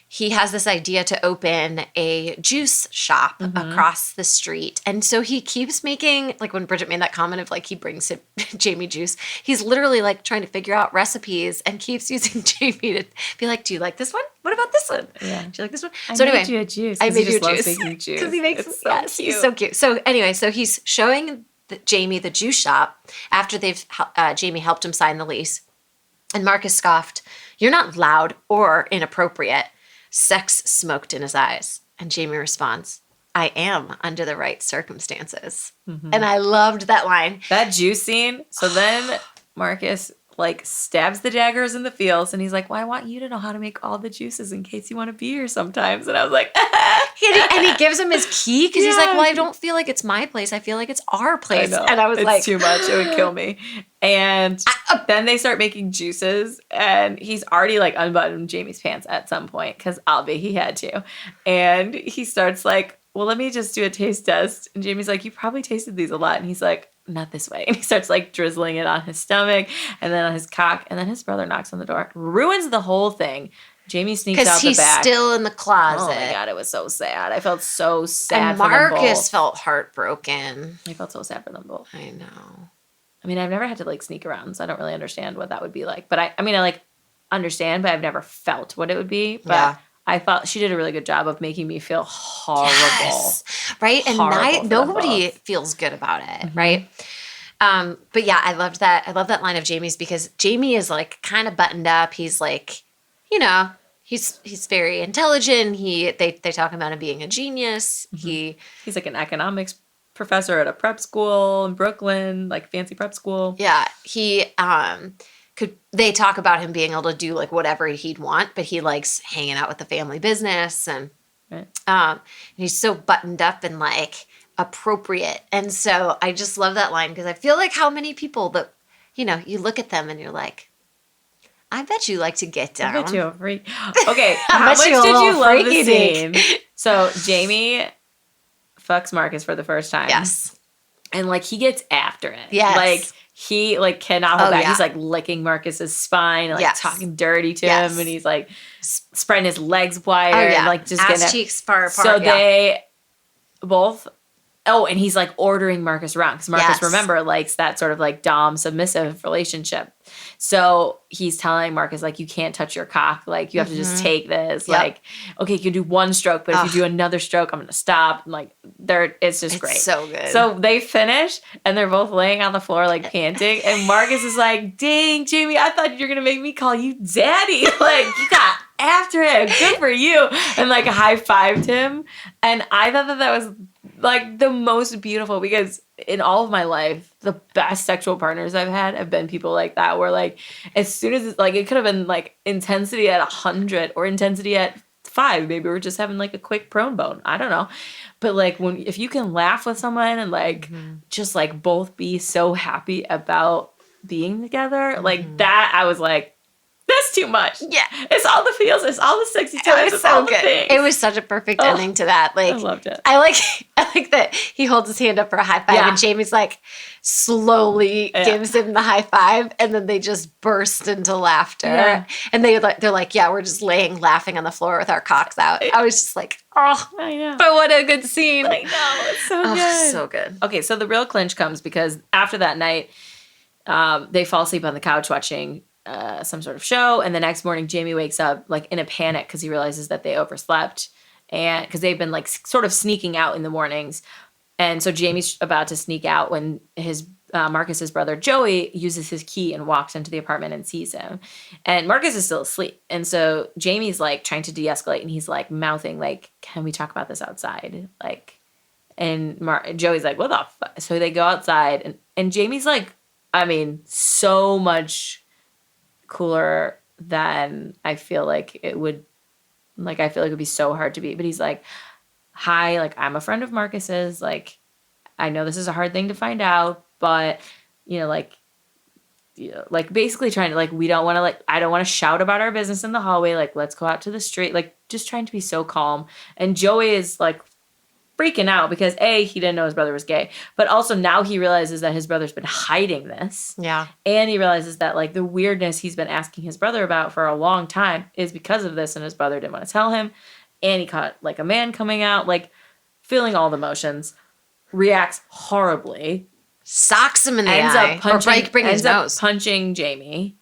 he has this idea to open a juice shop across the street. And so he keeps making, like when Bridget made that comment of like he brings Jamie juice, he's literally like trying to figure out recipes and keeps using Jamie to be like, do you like this one? What about this one? Yeah. Do you like this one? I made you a juice. I made you a juice. Making juice. Because he makes it's so cute. he's so cute. So anyway, so he's showing Jamie the juice shop after Jamie helped him sign the lease. And Marcus scoffed, "You're not loud or inappropriate." Sex smoked in his eyes. And Jamie responds, "I am under the right circumstances." And I loved that line. That juice scene. So then Marcus like stabs the daggers in the fields and he's like, well, I want you to know how to make all the juices in case you want to be here sometimes. And I was like, and he gives him his key because he's like, well, I don't feel like it's my place. I feel like it's our place. And I was it's like, too much. It would kill me. And then they start making juices and he's already like unbuttoned Jamie's pants at some point because he had to. And he starts like, well, let me just do a taste test. And Jamie's like, you probably tasted these a lot. And he's like, not this way. And he starts like drizzling it on his stomach and then on his cock. And then his brother knocks on the door, ruins the whole thing. Jamie sneaks out the back. Because he's still in the closet. Oh my God, it was so sad. I felt so sad and for them both. Marcus felt heartbroken. I felt so sad for them both. I know. I mean, I've never had to like sneak around, so I don't really understand what that would be like. But I mean, I like understand, but I've never felt what it would be. But yeah. I thought she did a really good job of making me feel horrible. Yes. Right? And nobody feels good about it, right? But yeah, I loved that. I love that line of Jamie's because Jamie is like kind of buttoned up. He's like, you know, he's very intelligent. They talk about him being a genius. He's like an economics professor at a prep school in Brooklyn, like fancy prep school. Yeah. They talk about him being able to do like whatever he'd want, but he likes hanging out with the family business and he's so buttoned up and like appropriate. And so I just love that line because I feel like how many people that, you know, you look at them and you're like, I bet you like to get down. I bet you a freak. Okay, how much did you love the scene? So Jamie fucks Marcus for the first time. Yes. And like he gets after it. Yes. Like he like cannot hold back. Yeah. He's like licking Marcus's spine, like talking dirty to him, and he's like spreading his legs wider and like just ass cheeks far apart. So they both. Oh, and he's like ordering Marcus around because Marcus, remember, likes that sort of like dom submissive relationship. So he's telling Marcus, like, you can't touch your cock. Like, you have to just take this. Yep. Like, okay, you can do one stroke, but if you do another stroke, I'm going to stop. And like, it's just great. So good. So they finish and they're both laying on the floor, like panting. And Marcus is like, dang, Jamie, I thought you were going to make me call you daddy. Like, you got after him. Good for you. And like high-fived him. And I thought that was like the most beautiful because in all of my life, the best sexual partners I've had have been people like that where like as soon as it's like it could have been like intensity at 100 or intensity at 5. Maybe we're just having like a quick prone bone. I don't know. But like if you can laugh with someone and like just like both be so happy about being together, like that, I was like, that's too much. Yeah. It's all the feels. It's all the sexy times. It's all the things. It was such a perfect ending to that. Like, I loved it. I like that he holds his hand up for a high five and Jamie's like slowly gives him the high five and then they just burst into laughter. Yeah. And they're like, yeah, we're just laughing on the floor with our cocks out. I was just like, oh, I know. But what a good scene. I know. It's so good. So good. Okay, so the real clinch comes because after that night, they fall asleep on the couch watching some sort of show, and the next morning Jamie wakes up like in a panic because he realizes that they overslept, and because they've been like sort of sneaking out in the mornings, and so Jamie's about to sneak out when his Marcus's brother Joey uses his key and walks into the apartment and sees him, and Marcus is still asleep, and so Jamie's like trying to de-escalate, and he's like mouthing like, "Can we talk about this outside?" Like, and Joey's like, "What the fuck?" So they go outside, and Jamie's like, I mean, so much cooler than I feel like it would, like, I feel like it would be so hard to beat. But he's like, hi, like, I'm a friend of Marcus's. Like, I know this is a hard thing to find out, but, you know, like, like basically trying to like, we don't want to like, I don't want to shout about our business in the hallway. Like, let's go out to the street. Like just trying to be so calm. And Joey is like freaking out because he didn't know his brother was gay, but also now he realizes that his brother's been hiding this. Yeah. And he realizes that like the weirdness he's been asking his brother about for a long time is because of this. And his brother didn't want to tell him. And he caught like a man coming out, like feeling all the emotions, reacts horribly. Socks him in the eye. Or break his nose. Punching Jamie.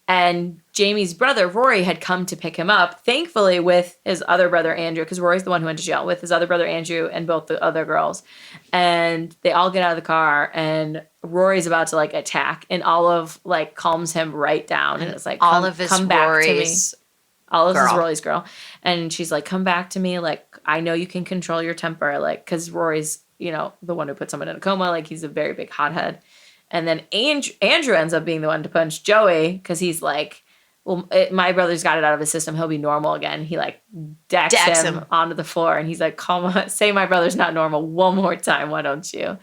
And Jamie's brother, Rory, had come to pick him up, thankfully with his other brother, Andrew, because Rory's the one who went to jail, with his other brother, Andrew, and both the other girls. And they all get out of the car, and Rory's about to, like, attack. And Olive, like, calms him right down. And it's like, Olive is come back Rory's to me. Olive girl. is Rory's girl. And she's like, come back to me. Like, I know you can control your temper. Like, because Rory's, you know, the one who put someone in a coma. Like, he's a very big hothead. And then Andrew ends up being the one to punch Joey because he's like, well, my brother's got it out of his system. He'll be normal again. He like decks him onto the floor. And he's like, say my brother's not normal one more time. Why don't you?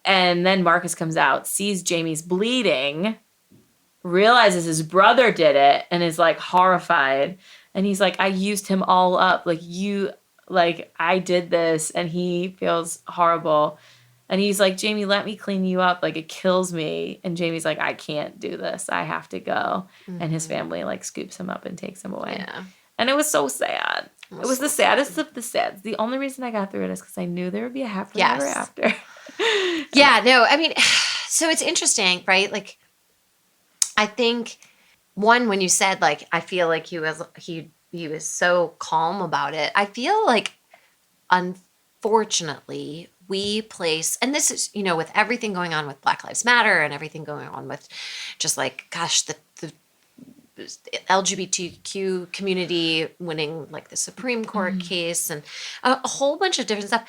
And then Marcus comes out, sees Jamie's bleeding, realizes his brother did it, and is like horrified. And he's like, I used him all up. Like I did this. And he feels horrible. And he's like, Jamie, let me clean you up. Like, it kills me. And Jamie's like, I can't do this. I have to go. Mm-hmm. And his family, like, scoops him up and takes him away. Yeah. And it was so sad. It was the saddest of the sads. The only reason I got through it is because I knew there would be a happily ever after. Yeah, no, I mean, so it's interesting, right? Like, I think, one, when you said, like, I feel like he was so calm about it. I feel like, unfortunately, we place, and this is, you know, with everything going on with Black Lives Matter and everything going on with just like, gosh, the LGBTQ community winning like the Supreme Court case and a whole bunch of different stuff.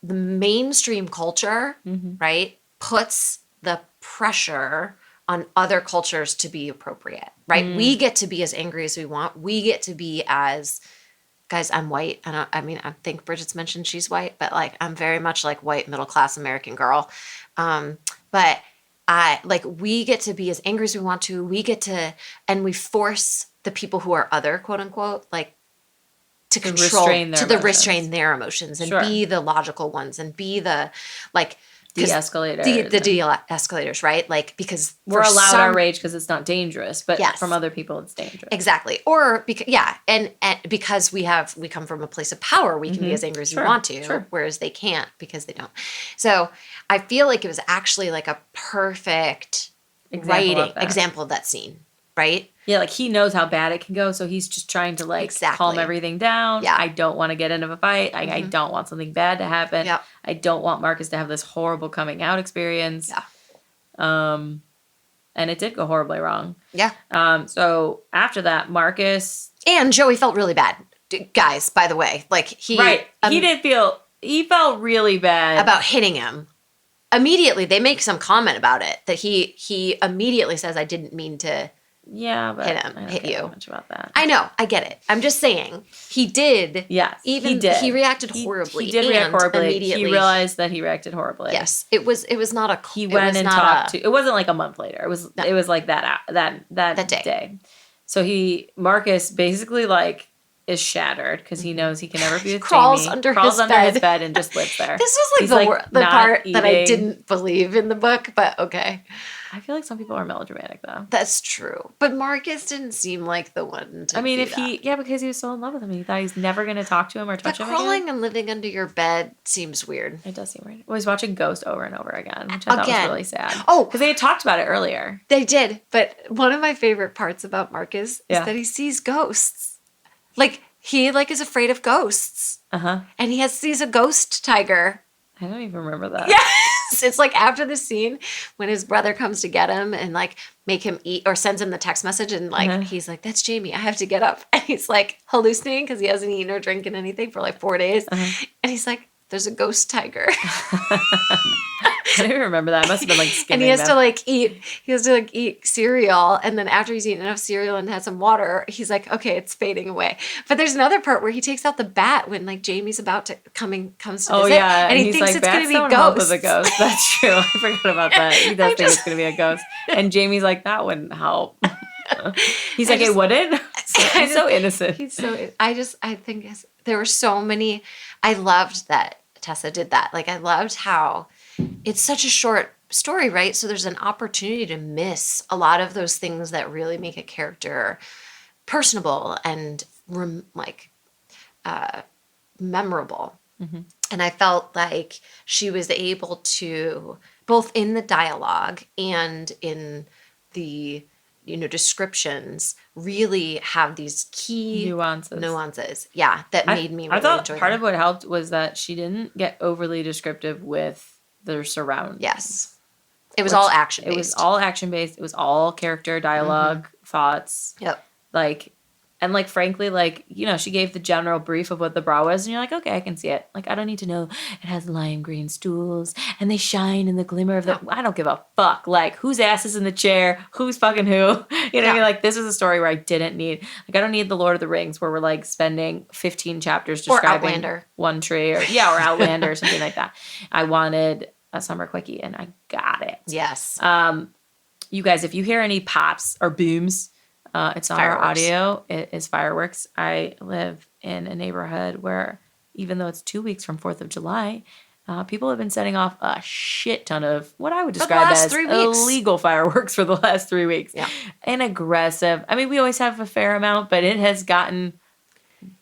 The mainstream culture, right, puts the pressure on other cultures to be appropriate, right? We get to be as angry as we want. We get to be as... Guys, I'm white. I think Bridget's mentioned she's white, but like I'm very much like white middle-class American girl. But we get to be as angry as we want to. We get to, and we force the people who are other, quote unquote, like to control, restrain their emotions and be the logical ones and be the like de-escalators. The de-escalators, right? Like, because we're allowed our rage because it's not dangerous, but from other people it's dangerous. Exactly. Or and because we come from a place of power, we can be as angry as we want to, whereas they can't because they don't. So I feel like it was actually like a perfect example of that scene, right? Yeah, like he knows how bad it can go, so he's just trying to like calm everything down. Yeah. I don't want to get into a fight. I don't want something bad to happen. Yep. I don't want Marcus to have this horrible coming out experience. Yeah. And it did go horribly wrong. Yeah. So after that, Marcus and Joey felt really bad. Guys, by the way, like he felt really bad about hitting him. Immediately, they make some comment about it that he immediately says, "I didn't mean to." Yeah, but hit you. I don't care much about that. I know, I get it. I'm just saying he did. Yes, he did. He reacted horribly. He did react horribly. Immediately, he realized that he reacted horribly. Yes, it was not a. He went and talked to. It wasn't like a month later. It was like that day. So Marcus basically like is shattered because he knows he can never be with crawls Jamie. Under crawls his under bed. his bed and just lives there. This was like the part that I didn't believe in the book, but okay. I feel like some people are melodramatic though. That's true. But Marcus didn't seem like the one to because he was so in love with him. He thought he's never going to talk to him or touch him again. Crawling and living under your bed seems weird. It does seem weird. Well, he's watching Ghost over and over again, which I thought was really sad. Oh. Because they had talked about it earlier. They did. But one of my favorite parts about Marcus is that he sees ghosts. Like, he like is afraid of ghosts. Uh-huh. And he sees a ghost tiger. I don't even remember that. Yes. It's like after the scene when his brother comes to get him and like make him eat or sends him the text message and like he's like, that's Jamie, I have to get up. And he's like hallucinating because he hasn't eaten or drinking anything for like 4 days. And he's like, there's a ghost tiger. I don't even remember that. I must have been like skimming And he has them. to like eat cereal, and then after he's eaten enough cereal and had some water, he's like, okay, it's fading away. But there's another part where he takes out the bat when like Jamie's about to comes to visit. Oh yeah, and he he's thinks like, it's gonna bats be don't help ghosts. with a ghost. That's true. I forgot about that. He does think it's gonna be a ghost, and Jamie's like, that wouldn't help. He's like, it wouldn't. He's so innocent. I think there were so many. I loved that Tessa did that. Like I loved how it's such a short story, right? So there's an opportunity to miss a lot of those things that really make a character personable and memorable. Mm-hmm. And I felt like she was able to, both in the dialogue and in the descriptions, really have these key nuances. Yeah, that made me really I thought enjoy part them. of what helped was that she didn't get overly descriptive with their surroundings. Yes. It was all action based. It was all action based. It was all character dialogue, thoughts. Yep. And frankly, she gave the general brief of what the bra was, and you're like, okay, I can see it. Like, I don't need to know it has lime green stools and they shine in the glimmer of the. No. I don't give a fuck. Like, whose ass is in the chair? Who's fucking who? You know what I mean? Like, this was a story where I didn't need. Like, I don't need the Lord of the Rings where we're like spending 15 chapters describing one tree or Outlander or something like that. I wanted a summer quickie, and I got it. Yes. You guys, if you hear any pops or booms. It's not our audio. It is fireworks. I live in a neighborhood where, even though it's 2 weeks from 4th of July, people have been setting off a shit ton of what I would describe as illegal fireworks for the last 3 weeks. Yeah. And aggressive. I mean, we always have a fair amount, but it has gotten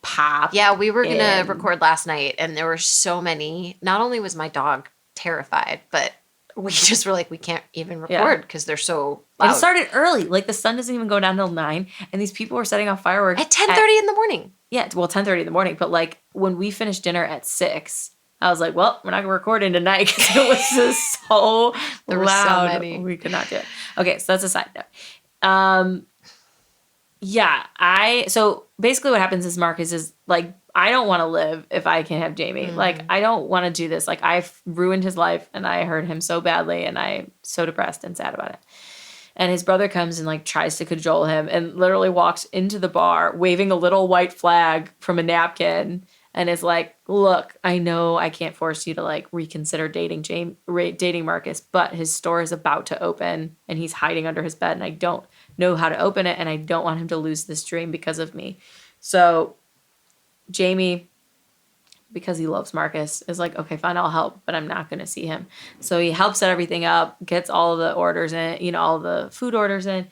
popped. Yeah, we were going to record last night, and there were so many. Not only was my dog terrified, but we just were like, we can't even record because they're so loud. It started early. Like, the sun doesn't even go down till 9, and these people were setting off fireworks. At 10:30 in the morning. Yeah, well, 10:30 in the morning. But, like, when we finished dinner at 6, I was like, well, we're not going to record in tonight because it was just so there loud. Were so many. We could not do it. Okay, so that's a side note. So basically what happens is Marcus is, like, I don't want to live if I can have Jamie. Mm-hmm. Like, I don't want to do this. Like, I've ruined his life, and I hurt him so badly, and I'm so depressed and sad about it. And his brother comes and, like, tries to cajole him and literally walks into the bar waving a little white flag from a napkin and is like, look, I know I can't force you to, like, reconsider dating Marcus, but his store is about to open, and he's hiding under his bed, and I don't know how to open it, and I don't want him to lose this dream because of me. So Jamie, because he loves Marcus, is like, okay, fine, I'll help, but I'm not going to see him. So he helps set everything up, gets all of the orders in, all the food orders in,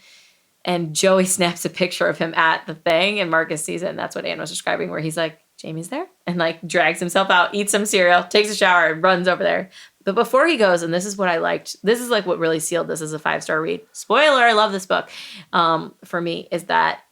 and Joey snaps a picture of him at the thing, and Marcus sees it, and that's what Anne was describing, where he's like, Jamie's there? And, like, drags himself out, eats some cereal, takes a shower, and runs over there. But before he goes, and this is what I liked, this is, like, what really sealed this as a 5-star read. Spoiler, I love this book. For me, is that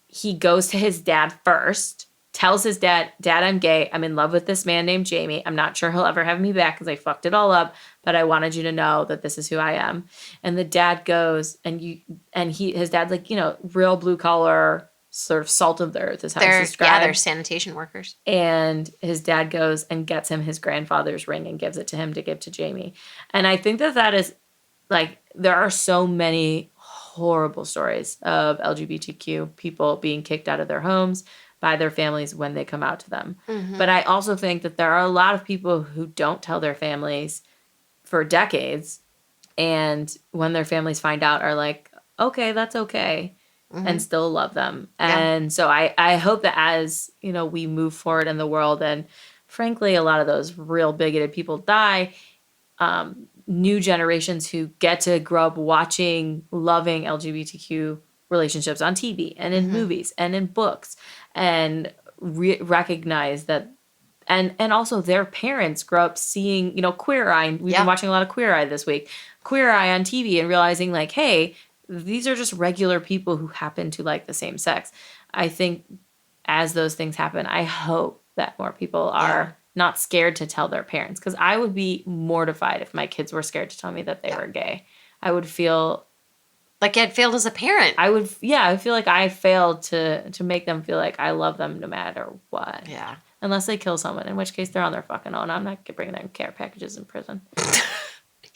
he goes to his dad first, tells his dad, I'm gay. I'm in love with this man named Jamie. I'm not sure he'll ever have me back because I fucked it all up, but I wanted you to know that this is who I am. And the dad goes, his dad's like, real blue collar, sort of salt of the earth is how it's described. Yeah, they're sanitation workers. And his dad goes and gets him his grandfather's ring and gives it to him to give to Jamie. And I think that is, like, there are so many horrible stories of LGBTQ people being kicked out of their homes by their families when they come out to them. Mm-hmm. But I also think that there are a lot of people who don't tell their families for decades, and when their families find out are like, okay, that's okay, and still love them. Yeah. And so I hope that as, we move forward in the world, and frankly, a lot of those real bigoted people die, new generations who get to grow up watching, loving LGBTQ relationships on TV and in movies and in books, and recognize that, and also their parents grow up seeing, Queer Eye. We've been watching a lot of Queer Eye this week. Queer Eye on TV, and realizing, like, hey, these are just regular people who happen to like the same sex. I think as those things happen, I hope that more people are not scared to tell their parents, because I would be mortified if my kids were scared to tell me that they were gay. I would feel like I'd failed as a parent. I feel like I failed to make them feel like I love them no matter what. Yeah. Unless they kill someone, in which case they're on their fucking own. I'm not bringing them care packages in prison.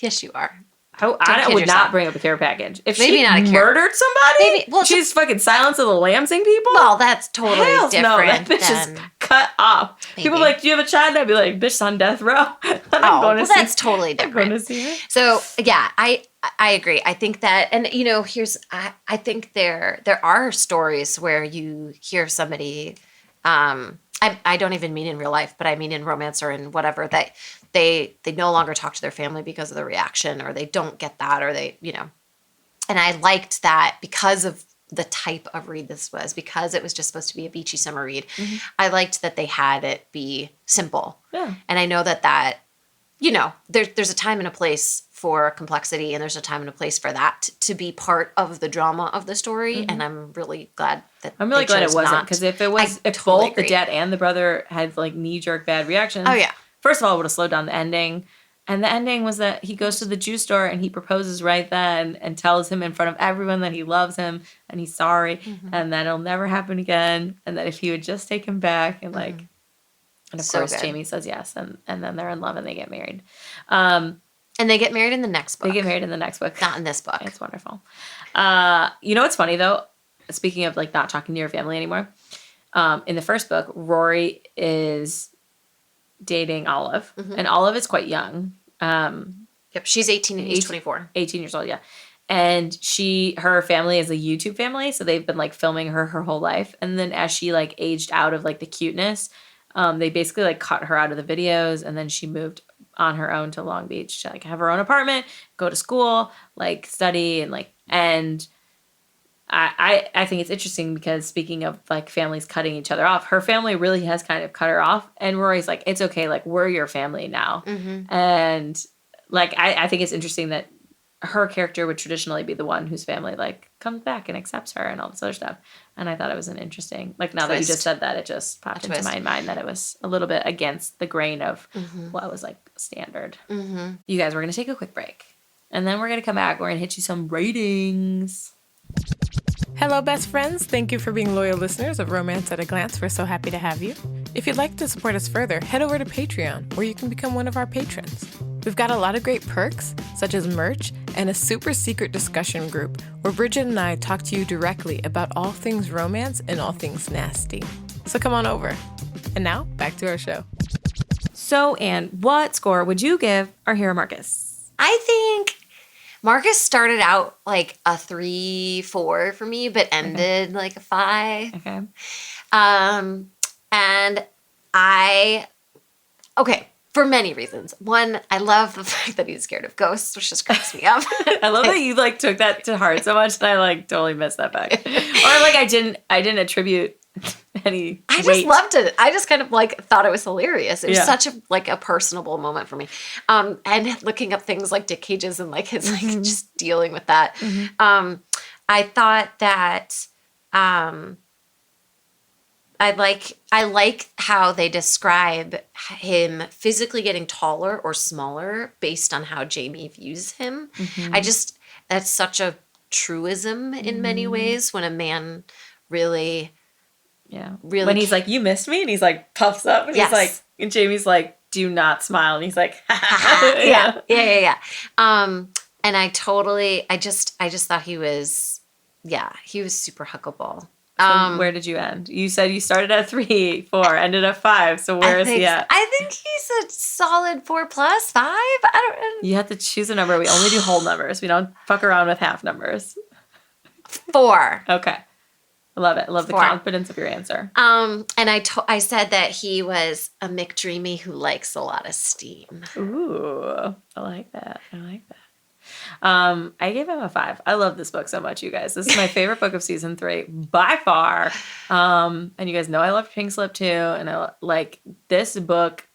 Yes, you are. I would not bring up a care package. If Maybe she not a care. murdered somebody, Maybe, well, she's fucking Silence of the Lambsing people? Well, that's totally Hell different. No, that bitch is cut off. Maybe. People are like, do you have a child? And I'd be like, bitch, on death row. That's totally different. I'm going to see her. So, yeah, I agree. I think that, and I think there are stories where you hear somebody, I don't even mean in real life, but I mean in romance or in whatever, that they no longer talk to their family because of the reaction, or they don't get that, or they, and I liked that because of the type of read this was, because it was just supposed to be a beachy summer read. Mm-hmm. I liked that they had it be simple. Yeah. And I know that there's a time and a place for complexity, and there's a time and a place for that to be part of the drama of the story. Mm-hmm. And I'm really glad that it wasn't, because if both the dad and the brother had like knee-jerk bad reactions, first of all, it would have slowed down the ending. And the ending was that he goes to the juice store and he proposes right then and tells him in front of everyone that he loves him and he's sorry, mm-hmm. and that it'll never happen again, and that if he would just take him back, and like, mm-hmm. and of course good. Jamie says yes, and then they're in love and they get married. And they get married in the next book. They get married in the next book. Not in this book. It's wonderful. You know what's funny though? Speaking of like not talking to your family anymore, in the first book, Rory is dating Olive, mm-hmm. and Olive is quite young. Yep, she's 18 and he's 24. 18 years old, yeah. And her family is a YouTube family, so they've been like filming her whole life. And then as she like aged out of like the cuteness, they basically like cut her out of the videos, and then she moved on her own to Long Beach to like have her own apartment, go to school, like study, and I think it's interesting because speaking of like families cutting each other off, her family really has kind of cut her off, and Rory's like, it's okay, like we're your family now. Mm-hmm. And like I think it's interesting that her character would traditionally be the one whose family like comes back and accepts her and all this other stuff. And I thought it was an interesting, like now that you just said that, it just popped into my mind that it was a little bit against the grain of mm-hmm. what was like standard. Mm-hmm. You guys, we're going to take a quick break, and then we're going to come back. We're going to hit you some ratings. Hello, best friends. Thank you for being loyal listeners of Romance at a Glance. We're so happy to have you. If you'd like to support us further, head over to Patreon, where you can become one of our patrons. We've got a lot of great perks, such as merch and a super secret discussion group where Bridget and I talk to you directly about all things romance and all things nasty. So come on over. And now, back to our show. So, Anne, what score would you give our hero Marcus? I think Marcus started out like a 3-4 for me, but ended like a 5. Okay. And for many reasons. One, I love the fact that he's scared of ghosts, which just cracks me up. I love that you like took that to heart so much that I like totally missed that back. Or like I didn't attribute any I just loved it. I just kind of like thought it was hilarious. It was such a personable moment for me. And looking up things like Dick Cage's and like his like mm-hmm. just dealing with that. Mm-hmm. I thought that I like how they describe him physically getting taller or smaller based on how Jamie views him. Mm-hmm. That's such a truism in mm-hmm. many ways when a man really. Yeah. Really. When he's like, you missed me? And he's like, puffs up. And he's like, and Jamie's like, do not smile. And he's like, yeah. And I just thought he was super huggable. So where did you end? You said you started at 3, 4, ended at 5. So where is he at? I think he's a solid 4+, 5. I don't. You have to choose a number. We only do whole numbers. We don't fuck around with half numbers. 4. Okay. I love it. I love the confidence of your answer. And I said that he was a McDreamy who likes a lot of steam. Ooh, I like that. I gave him a 5. I love this book so much, you guys. This is my favorite book of season 3 by far. And you guys know I love Pink Slip too. And I like this book,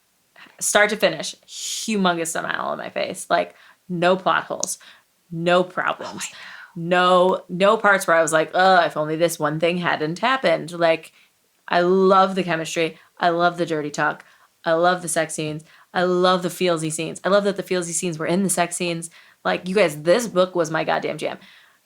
start to finish, humongous smile on my face. Like no plot holes, no problems. No parts where I was like, if only this one thing hadn't happened. Like, I love the chemistry. I love the dirty talk. I love the sex scenes. I love the feelsy scenes. I love that the feelsy scenes were in the sex scenes. Like, you guys, this book was my goddamn jam.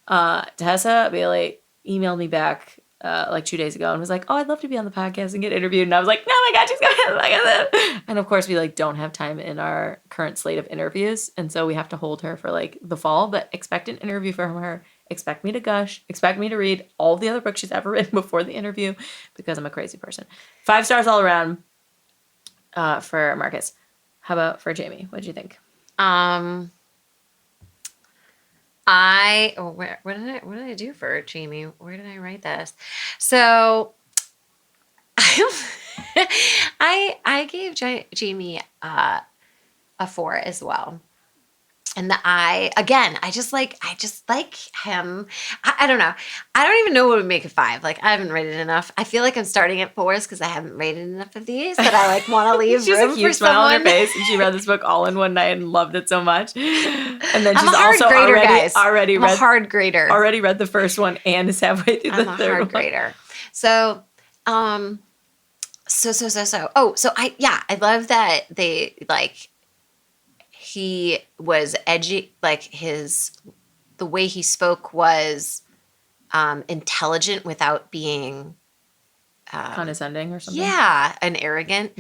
Tessa, Bailey, emailed me back like 2 days ago and was like, oh, I'd love to be on the podcast and get interviewed. And I was like, oh my God, she's going to be on the podcast. And of course, we like don't have time in our current slate of interviews. And so we have to hold her for like the fall, but expect an interview from her. Expect me to gush. Expect me to read all the other books she's ever written before the interview because I'm a crazy person. 5 stars all around for Marcus. How about for Jamie? What did you think? What did I do for Jamie? Where did I write this? So I gave Jamie a 4 as well. And I just like him. I don't know. I don't even know what would make a 5. Like, I haven't rated enough. I feel like I'm starting at 4s because I haven't rated enough of these that I like want to leave She's room a huge for smile on her someone. face, and she read this book all in one night and loved it so much. And then I'm she's a hard also grader, guys. already I'm read a hard grader. already read the first one and is halfway through the I'm a third hard one. grader. So, I love that they like. He was edgy, like the way he spoke was intelligent without being Condescending or something. yeah, and arrogant,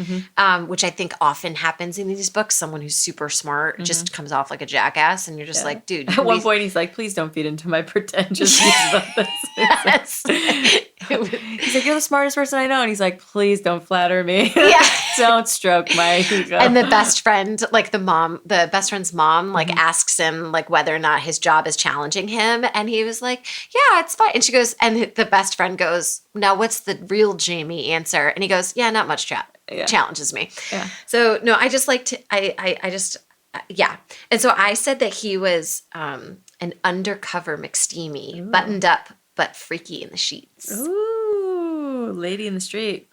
which I think often happens in these books. Someone who's super smart just comes off like a jackass, and you're just like, dude. At one point, he's like, "Please don't feed into my pretentious views about this." Yes. He's like, "You're the smartest person I know," and he's like, "Please don't flatter me. Yeah. Don't stroke my ego." And the best friend, like the best friend's mom, like asks him like whether or not his job is challenging him. And he was like, yeah, it's fine. And she goes, and the best friend goes, now what's the real Jamie answer? And he goes, yeah, not much challenges me. Yeah. So no, I just like to, yeah. And so I said that he was an undercover McSteamy, buttoned up, but freaky in the sheets. Ooh, lady in the street.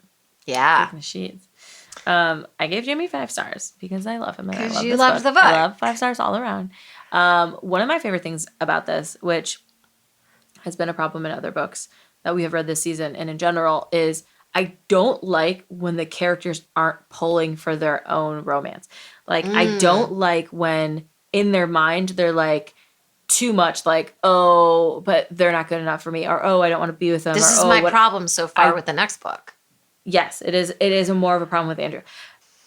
Yeah. In the sheets. I gave Jamie 5 stars because I love him. Because I love you this loved book. the book. I love 5 stars all around. One of my favorite things about this, which has been a problem in other books that we have read this season and in general, is I don't like when the characters aren't pulling for their own romance. Like, I don't like when in their mind they're like, too much like, oh, but they're not good enough for me, or oh, I don't want to be with them. This is my problem so far with the next book. Yes, it is. It is more of a problem with Andrew.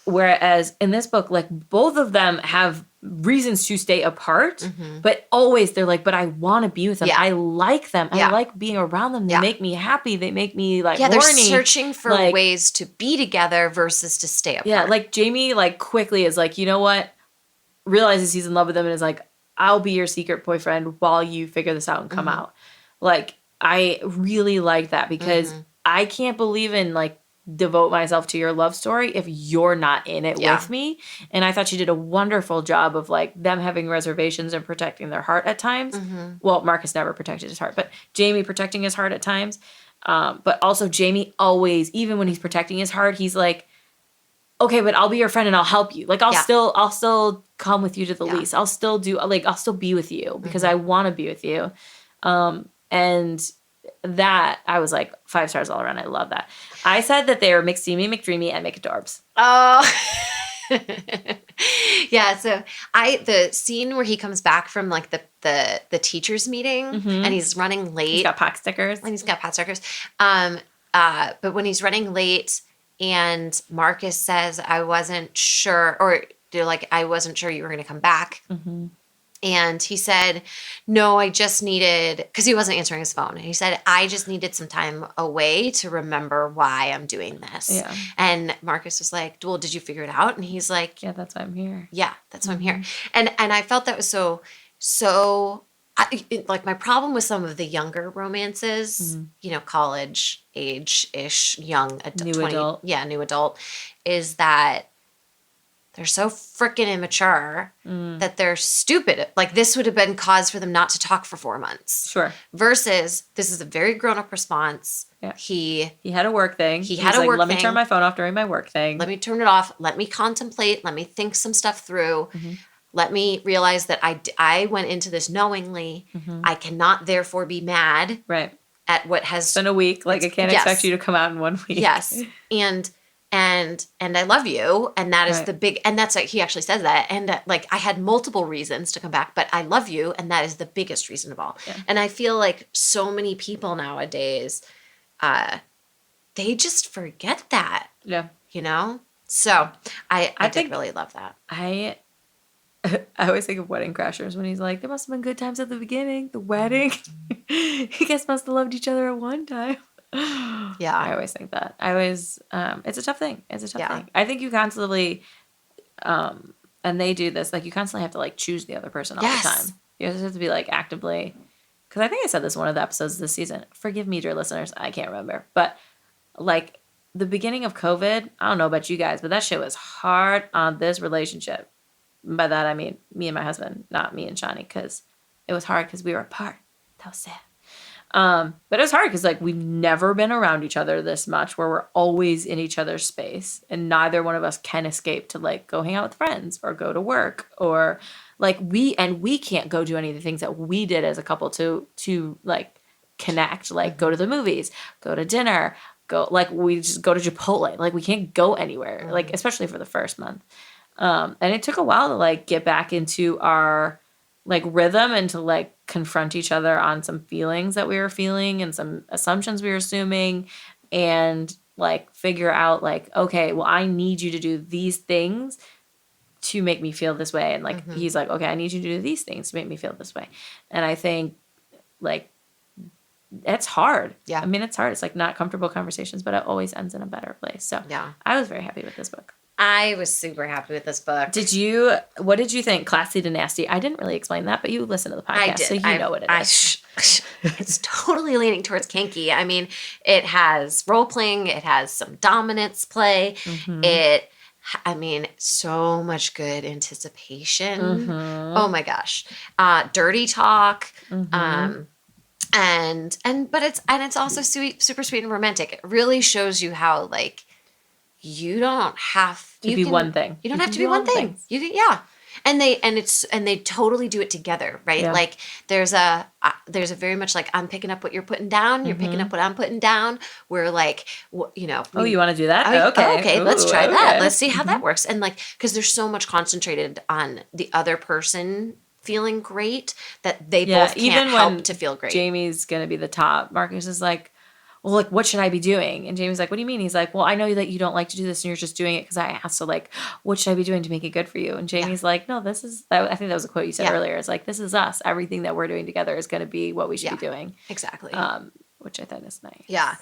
Whereas in this book, like both of them have reasons to stay apart, but always they're like, but I want to be with them. Yeah. I like them. Yeah. I like being around them. They make me happy. They make me like they're horny. searching for like, ways to be together versus to stay apart. Yeah, like Jamie like quickly is like, you know what? Realizes he's in love with them and is like, I'll be your secret boyfriend while you figure this out and come out. Like, I really like that because I can't believe in like devote myself to your love story if you're not in it with me. And I thought she did a wonderful job of like them having reservations and protecting their heart at times. Well, Marcus never protected his heart, but Jamie protecting his heart at times. But also Jamie always, even when he's protecting his heart, he's like, okay, but I'll be your friend and I'll help you. Like, I'll still come with you to the lease. I'll still be with you because I want to be with you. And that, I was like 5 stars all around. I love that. I said that they were McSteamy, McDreamy, and McAdorbs. Oh. Yeah, so the scene where he comes back from like the teachers meeting and he's running late. He's got pot stickers. And he's got pot stickers. But when he's running late and Marcus says, I wasn't sure, or they're like, I wasn't sure you were going to come back. And he said, no, I just needed, because he wasn't answering his phone. And he said, I just needed some time away to remember why I'm doing this. Yeah. And Marcus was like, well, did you figure it out? And he's like, yeah, that's why I'm here. Yeah, that's why I'm here. And I felt that was so like my problem with some of the younger romances, you know, college age-ish, young adult, new adult, is that they're so freaking immature that they're stupid. Like, this would have been cause for them not to talk for 4 months. Sure. Versus, this is a very grown-up response. Yeah. He had a work thing. He had a work thing. Let me turn my phone off during my work thing. Let me turn it off. Let me contemplate. Let me think some stuff through. Let me realize that I went into this knowingly. I cannot therefore be mad at what has it's been a week. Like, I can't expect you to come out in 1 week. Yes. And I love you. And that is the big, and that's like, he actually says that. And like, I had multiple reasons to come back, but I love you. And that is the biggest reason of all. Yeah. And I feel like so many people nowadays they just forget that. Yeah. You know? So I think did really love that. I always think of Wedding Crashers when he's like, there must have been good times at the beginning, the wedding. You guys must have loved each other at one time. Yeah. I always think that. It's a tough thing. It's a tough Yeah. thing. I think you constantly, and they do this, like you constantly have to like choose the other person all the time. You just have to be like actively, because I think I said this in one of the episodes this season. Forgive me, dear listeners. I can't remember. But like the beginning of COVID, I don't know about you guys, but that shit was hard on this relationship. By that, I mean me and my husband, not me and Shani, because it was hard because we were apart. That was sad. But it was hard because like we've never been around each other this much, where we're always in each other's space, and neither one of us can escape to like go hang out with friends or go to work, or like we can't go do any of the things that we did as a couple to like connect, like go to the movies, go to dinner, go like we just go to Chipotle, like we can't go anywhere, like especially for the first month. And it took a while to like get back into our like rhythm and to like confront each other on some feelings that we were feeling and some assumptions we were assuming, and like figure out like, okay, well, I need you to do these things to make me feel this way. And like, he's like, okay, I need you to do these things to make me feel this way. And I think like, it's hard. Yeah. I mean, it's hard. It's like not comfortable conversations, but it always ends in a better place. So Yeah. I was very happy with this book. I was super happy with this book. What did you think? Classy to nasty. I didn't really explain that, but you listen to the podcast, I did. so you know what it is. It's totally leaning towards kinky. I mean, it has role playing. It has some dominance play. So much good anticipation. Oh my gosh. Dirty talk. But it's also sweet, super sweet and romantic. It really shows you how like you don't have to be one thing. You don't have to be one thing. You can, yeah. And they totally do it together, right? Yeah. Like there's a very much like I'm picking up what you're putting down, you're picking up what I'm putting down. We're like, you know. You want to do that? Okay. Ooh, let's try that. Let's see how that works. And like, because there's so much concentrated on the other person feeling great that they both can't help to feel great. Jamie's gonna be the top. Marcus is like, well, like, what should I be doing? And Jamie's like, what do you mean? He's like, well, I know that you don't like to do this and you're just doing it because I asked. So, like, what should I be doing to make it good for you? And Jamie's like, no, I think that was a quote you said earlier. It's like, this is us. Everything that we're doing together is going to be what we should be doing. Exactly. Which I thought is nice. Yeah.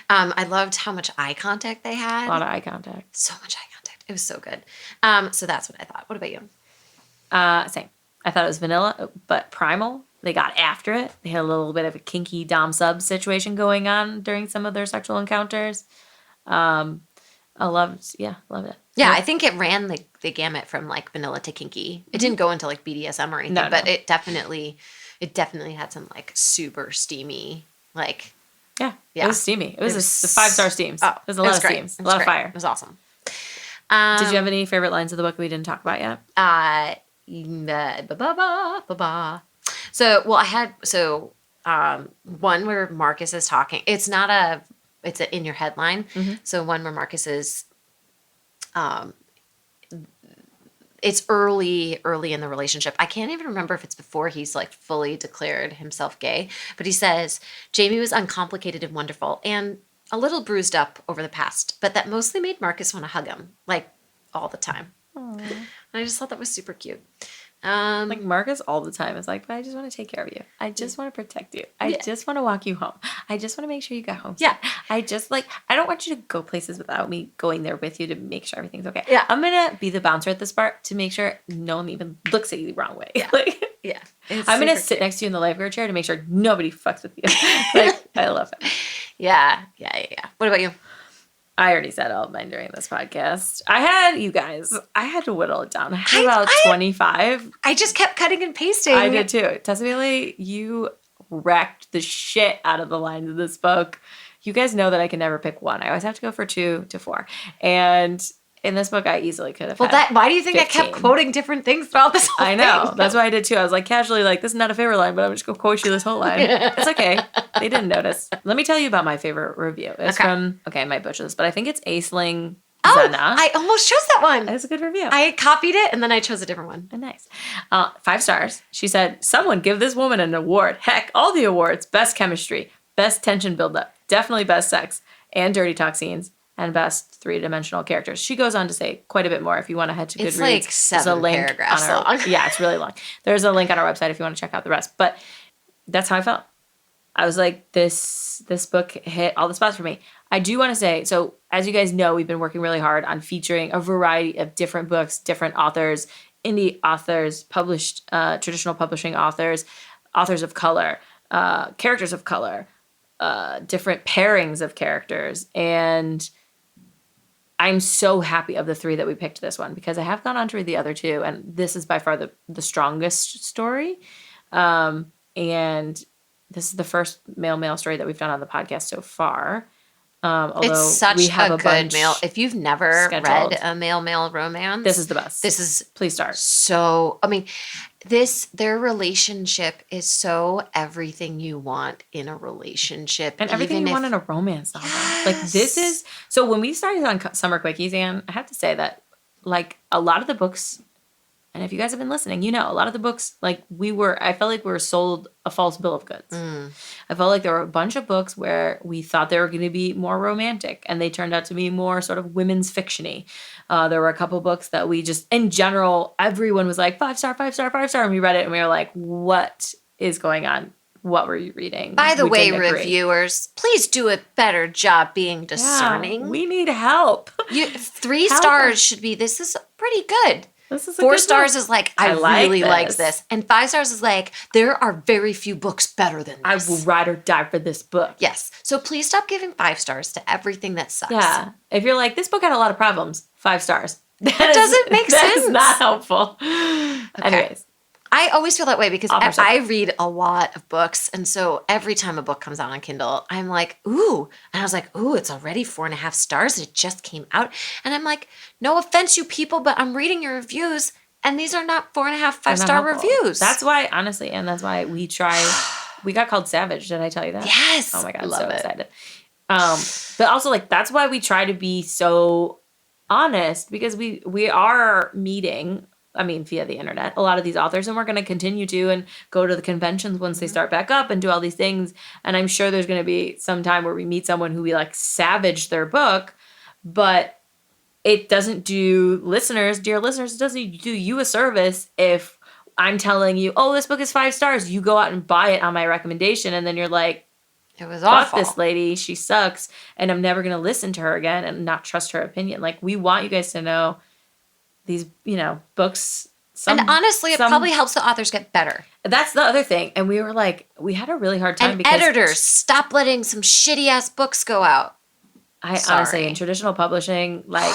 I loved how much eye contact they had. A lot of eye contact. So much eye contact. It was so good. So that's what I thought. What about you? Same. I thought it was vanilla, but primal. They got after it. They had a little bit of a kinky dom-sub situation going on during some of their sexual encounters. I loved it. Yeah, I think it ran the gamut from like vanilla to kinky. It didn't go into like BDSM or anything, but it definitely had some like super steamy, like. Yeah. It was steamy. It was the 5-star steams. Oh, it was a lot of steams. A lot of fire. It was awesome. Did you have any favorite lines of the book we didn't talk about yet? So, well, one where Marcus is talking. It's in your headline. So one where Marcus is, it's early in the relationship. I can't even remember if it's before he's like fully declared himself gay, but he says, Jamie was uncomplicated and wonderful and a little bruised up over the past, but that mostly made Marcus want to hug him like all the time. Aww. And I just thought that was super cute. Like Marcus all the time is like, but I just want to take care of you. I just want to protect you. I just want to walk you home. I just want to make sure you got home. Yeah. I don't want you to go places without me going there with you to make sure everything's okay. Yeah. I'm going to be the bouncer at this bar to make sure no one even looks at you the wrong way. Yeah. I'm going to sit next to you in the lifeguard chair to make sure nobody fucks with you. Like, I love it. Yeah. What about you? I already said all of mine during this podcast. I had to whittle it down. I had about 25. I just kept cutting and pasting. I did too. Tessa Bailey, you wrecked the shit out of the lines of this book. You guys know that I can never pick one. I always have to go for 2 to 4. And in this book, I easily could have why do you think 15. I kept quoting different things throughout this whole thing? I know. That's what I did too. I was like casually like, this is not a favorite line, but I'm just going to quote you this whole line. It's okay. They didn't notice. Let me tell you about my favorite review. It's from, I might butcher this, but I think it's Aisling Zana. I almost chose that one. That's a good review. I copied it and then I chose a different one. Oh, nice. 5 stars. She said, someone give this woman an award. Heck, all the awards. Best chemistry. Best tension buildup. definitely best sex and dirty talk scenes and best three-dimensional characters. She goes on to say quite a bit more if you want to head to Goodreads. It's like 7 paragraphs long. Yeah, it's really long. There's a link on our website if you want to check out the rest. But that's how I felt. I was like, this book hit all the spots for me. I do want to say, so as you guys know, we've been working really hard on featuring a variety of different books, different authors, indie authors, published traditional publishing authors, authors of color, characters of color, different pairings of characters. And I'm so happy of the 3 that we picked this one because I have gone on to read the other 2, and this is by far the strongest story. And this is the first male story that we've done on the podcast so far. Although it's such we have a a good male. If you've never scheduled. read a male romance, This is the best. This is Please start. so. I mean, their relationship is so everything you want in a relationship, And everything you want in a romance novel. Like this is so. When we started on Summer Quickies, Anne, I have to say that like a lot of the books. And if you guys have been listening, you know, a lot of the books, like I felt like we were sold a false bill of goods. I felt like there were a bunch of books where we thought they were going to be more romantic and they turned out to be more sort of women's fiction-y. There were a couple books that we just, in general, everyone was like, 5-star, 5-star, 5-star. And we read it and we were like, what is going on? What were you reading? By the way, reviewers, please do a better job being discerning. Yeah, we need help. 3 stars should be, this is pretty good. This is 4 stars is like, I really like like this. And 5 stars is like, there are very few books better than this. I will ride or die for this book. Yes. So please stop giving 5 stars to everything that sucks. Yeah. If you're like, this book had a lot of problems, 5 stars. That doesn't make sense. That's not helpful. Okay. Anyways. I always feel that way because I read a lot of books. And so every time a book comes out on Kindle, I'm like, ooh. And I was like, ooh, it's already 4.5 stars. It just came out. And I'm like, no offense, you people, but I'm reading your reviews. And these are not 4.5, 5-star reviews. That's why, honestly, and that's why we got called savage. Did I tell you that? Yes. Oh my God. Love so it. excited. But also like, that's why we try to be so honest because we are meeting via the internet, a lot of these authors, and we're going to continue to and go to the conventions once they start back up and do all these things. And I'm sure there's going to be some time where we meet someone who we like savage their book, but it doesn't do dear listeners, it doesn't do you a service if I'm telling you, oh, this book is 5 stars. You go out and buy it on my recommendation. And then you're like, it was awful. Fuck this lady. She sucks. And I'm never going to listen to her again and not trust her opinion. Like we want you guys to know these, books. And honestly, it probably helps the authors get better. That's the other thing. And we were like, we had a really hard time because editors, stop letting some shitty ass books go out. Honestly, in traditional publishing, like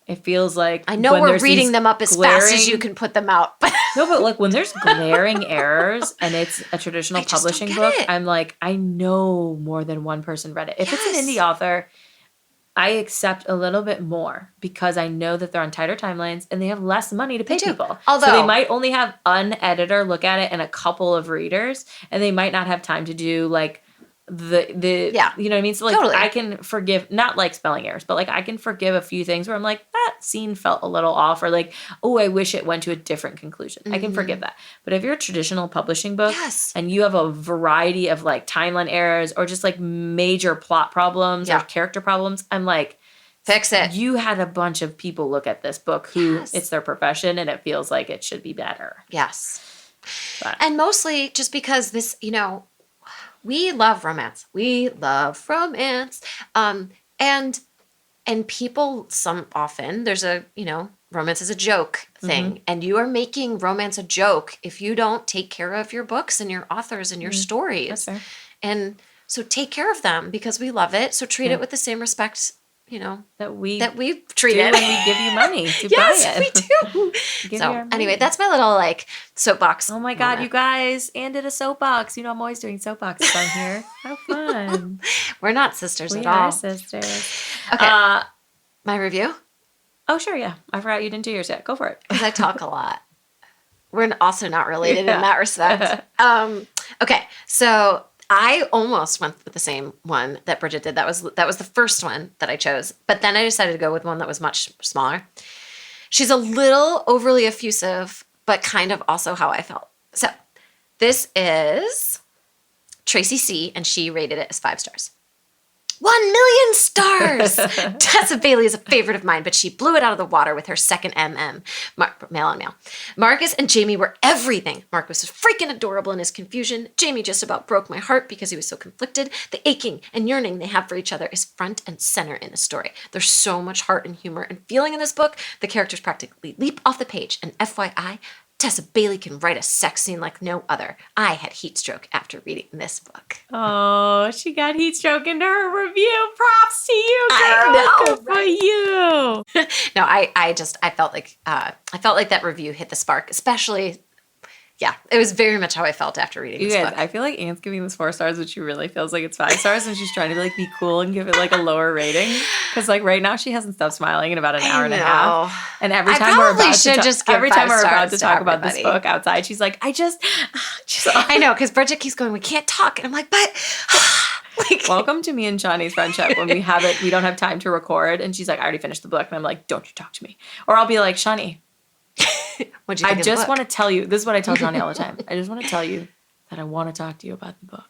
it feels like I know we're reading them up as fast as you can put them out. But no, but like when there's glaring errors and it's a traditional publishing book, I'm like, I know more than one person read it. If it's an indie author, I accept a little bit more because I know that they're on tighter timelines and they have less money to pay people. Although, so they might only have an editor look at it and a couple of readers, and they might not have time to do like the you know what I mean? So like totally. I can forgive, not like spelling errors, but like I can forgive a few things where I'm like, that scene felt a little off, or like, oh, I wish it went to a different conclusion. I can forgive that. But if you're a traditional publishing book and you have a variety of like timeline errors or just like major plot problems or character problems, I'm like, fix it. You had a bunch of people look at this book who it's their profession and it feels like it should be better. Yes. And mostly just because this, we love romance. We love romance. And people, often there's a, romance is a joke thing. And you are making romance a joke if you don't take care of your books and your authors and your stories. That's fair. And so take care of them because we love it. So treat it with the same respect, that we treat it when we give you money to buy it. Yes, we do. So anyway, that's my little soapbox. Oh my God, you guys, Anne did a soapbox. I'm always doing soapboxes on here. How fun. We're not sisters at all. We are sisters. Okay. My review? Oh, sure, yeah. I forgot you didn't do yours yet. Go for it. Because I talk a lot. We're also not related in that respect. Okay, so I almost went with the same one that Bridget did. That was the first one that I chose. But then I decided to go with one that was much smaller. She's a little overly effusive, but kind of also how I felt. So this is Tracy C., and she rated it as 5 stars. 1,000,000 stars. Tessa Bailey is a favorite of mine, but she blew it out of the water with her second MM. Male on male. Marcus and Jamie were everything. Marcus was freaking adorable in his confusion. Jamie just about broke my heart because he was so conflicted. The aching and yearning they have for each other is front and center in the story. There's so much heart and humor and feeling in this book. The characters practically leap off the page. And FYI, Tessa Bailey can write a sex scene like no other. I had heat stroke after reading this book. Oh, she got heat stroke into her review. Props to you, girl. I know, Good for you. No, I felt like that review hit the spark, especially. Yeah, it was very much how I felt after reading You this guys, book. I feel like Anne's giving this 4 stars, but she really feels like it's 5 stars, and she's trying to like be cool and give it like a lower rating. Because like right now she hasn't stopped smiling in about an hour and a half. And every time we're about to talk about this book outside, she's like, I know, because Bridget keeps going, we can't talk, and I'm like, but. Welcome to me and Shani's friendship when we don't have time to record, and she's like, I already finished the book, and I'm like, don't you talk to me, or I'll be like, Shani. What'd you think I of the just book? want to tell you, this is what I tell Johnny all the time. I just want to tell you that I want to talk to you about the book.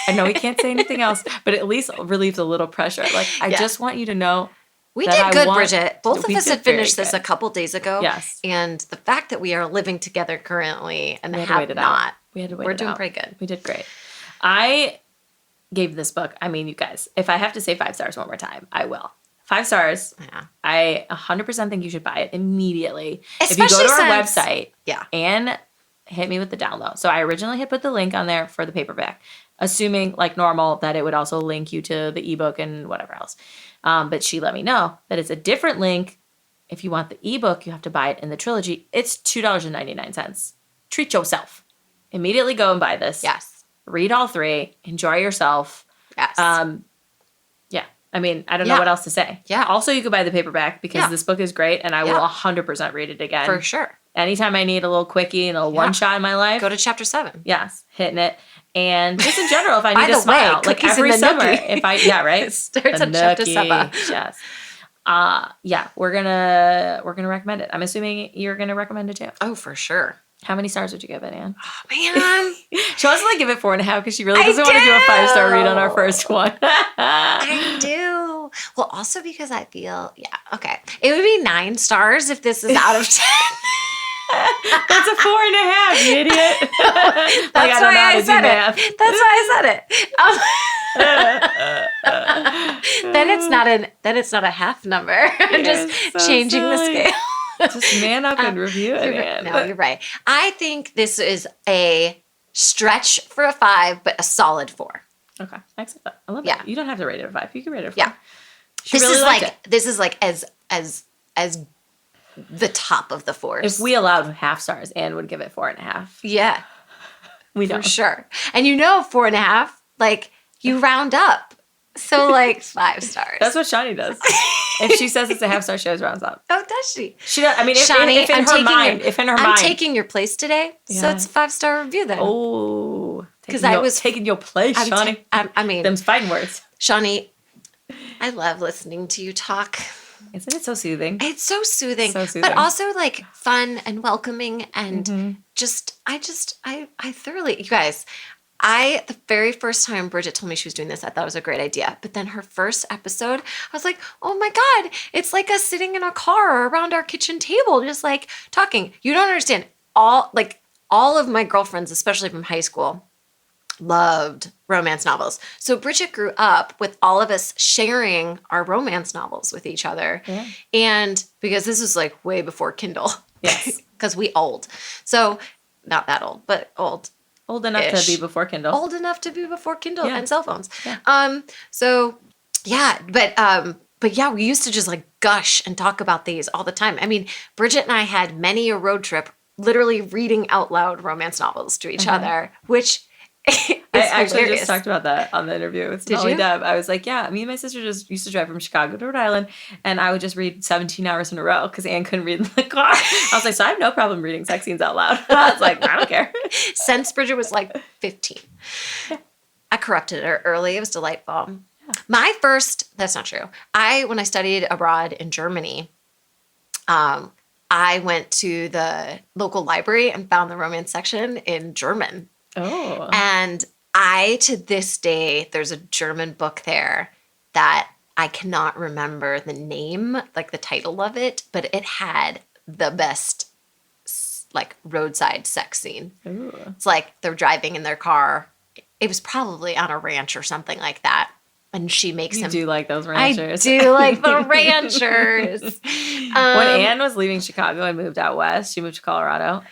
I know we can't say anything else, but at least it relieves a little pressure. Like, I just want you to know we that did good, I want, Bridget. Both of us had finished this good. a couple days ago. Yes. And the fact that we are living together currently and We had have to wait it not. out. We had to wait We're it doing out. pretty good. We did great. I gave this book, I mean, you guys, if I have to say 5 stars one more time, I will. 5 stars. Yeah. I 100% think you should buy it immediately. Especially if you go to our since- website Yeah. and hit me with the download. So I originally had put the link on there for the paperback, assuming like normal that it would also link you to the ebook and whatever else. But she let me know that it's a different link. If you want the ebook, you have to buy it in the trilogy. It's $2.99. Treat yourself. Immediately go and buy this. Yes. Read all 3. Enjoy yourself. Yes. Yeah. I mean, I don't know what else to say. Yeah. Also, you could buy the paperback because this book is great, and I will 100% read it again. For sure. Anytime I need a little quickie and a one shot in my life. Go to chapter 7. Yes, hitting it. And just in general, if I By need to the way, smile, like cookies every in the summer, nookie. if I, right? It starts The on chapter nookie, 7. Yes. Yeah, we're gonna recommend it. I'm assuming you're gonna recommend it too. Oh, for sure. How many stars would you give it, Anne? Oh, man. She wants to like give it 4.5 because she really doesn't want to do a 5-star read on our first one. I do. Well, also because I feel, okay. It would be 9 stars if this is out of 10. That's a 4.5, you idiot. That's why I said it. That's why I said it. Then it's not a half number. I'm just so changing the silly. scale. Just man up and review it, Anne. No, you're right. I think this is a stretch for a 5, but a solid 4. Okay, I accept that. I love Yeah. it. You don't have to rate it a 5. You can rate it a 4. Yeah. She This really is liked like it. this is like as the top of the 4s. If we allowed half stars, Anne would give it 4.5. Yeah, We for don't. sure. And 4.5, like you round up. So like 5 stars. That's what Shani does. If she says it's a half star, she always rounds up. Oh, does she? She does. I mean, Shani, if in her I'm mind. taking your place today, so Yeah. it's a 5-star review then. Oh, 'Cause I was- taking your place, Shani. I mean, Them's fighting words. Shani, I love listening to you talk. Isn't it so soothing? It's so soothing, So soothing. but also like fun and welcoming and I thoroughly, you guys, the very first time Bridget told me she was doing this, I thought it was a great idea. But then her first episode, I was like, oh my God, it's like us sitting in a car or around our kitchen table, just like talking. You don't understand. All of my girlfriends, especially from high school, loved romance novels. So Bridget grew up with all of us sharing our romance novels with each other. Yeah. And because this was like way before Kindle. Yes. Because we old. So not that old, but old. Old enough Ish. to be before Kindle. Old enough to be before Kindle Yeah. and cell phones. Yeah. So yeah, but yeah, we used to just like gush and talk about these all the time. I mean, Bridget and I had many a road trip literally reading out loud romance novels to each other, which is I actually hilarious. just talked about that on the interview with Did Molly you? Deb. I was like, yeah, me and my sister just used to drive from Chicago to Rhode Island, and I would just read 17 hours in a row because Anne couldn't read in the car. I was like, so I have no problem reading sex scenes out loud. I was like, I don't care. Since Bridget was like 15. I corrupted her early. It was delightful. Yeah. That's not true. When I studied abroad in Germany, I went to the local library and found the romance section in German. Oh. And to this day, there's a German book there that I cannot remember the name, like the title of it, but it had the best like roadside sex scene. Ooh. It's like they're driving in their car. It was probably on a ranch or something like that. And she makes him. You do like those ranchers. I do like the ranchers. When Anne was leaving Chicago and moved out west, she moved to Colorado,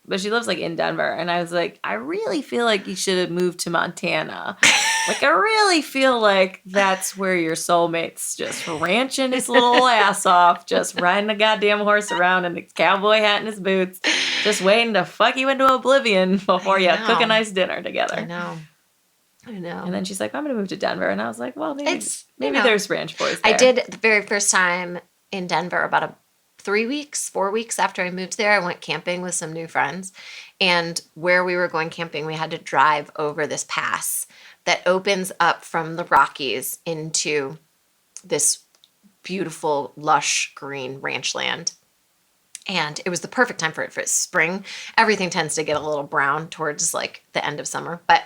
but she lives like in Denver. And I was like, I really feel like you should have moved to Montana. Like, I really feel like that's where your soulmate's just ranching his little ass off, just riding a goddamn horse around in a cowboy hat and his boots, just waiting to fuck you into oblivion before you cook a nice dinner together. I know. And then she's like, I'm going to move to Denver. And I was like, well, maybe there's ranch boys there. I did the very first time in Denver about 4 weeks after I moved there. I went camping with some new friends. And where we were going camping, we had to drive over this pass that opens up from the Rockies into this beautiful, lush, green ranch land. And it was the perfect time for it. For spring, everything tends to get a little brown towards like the end of summer. But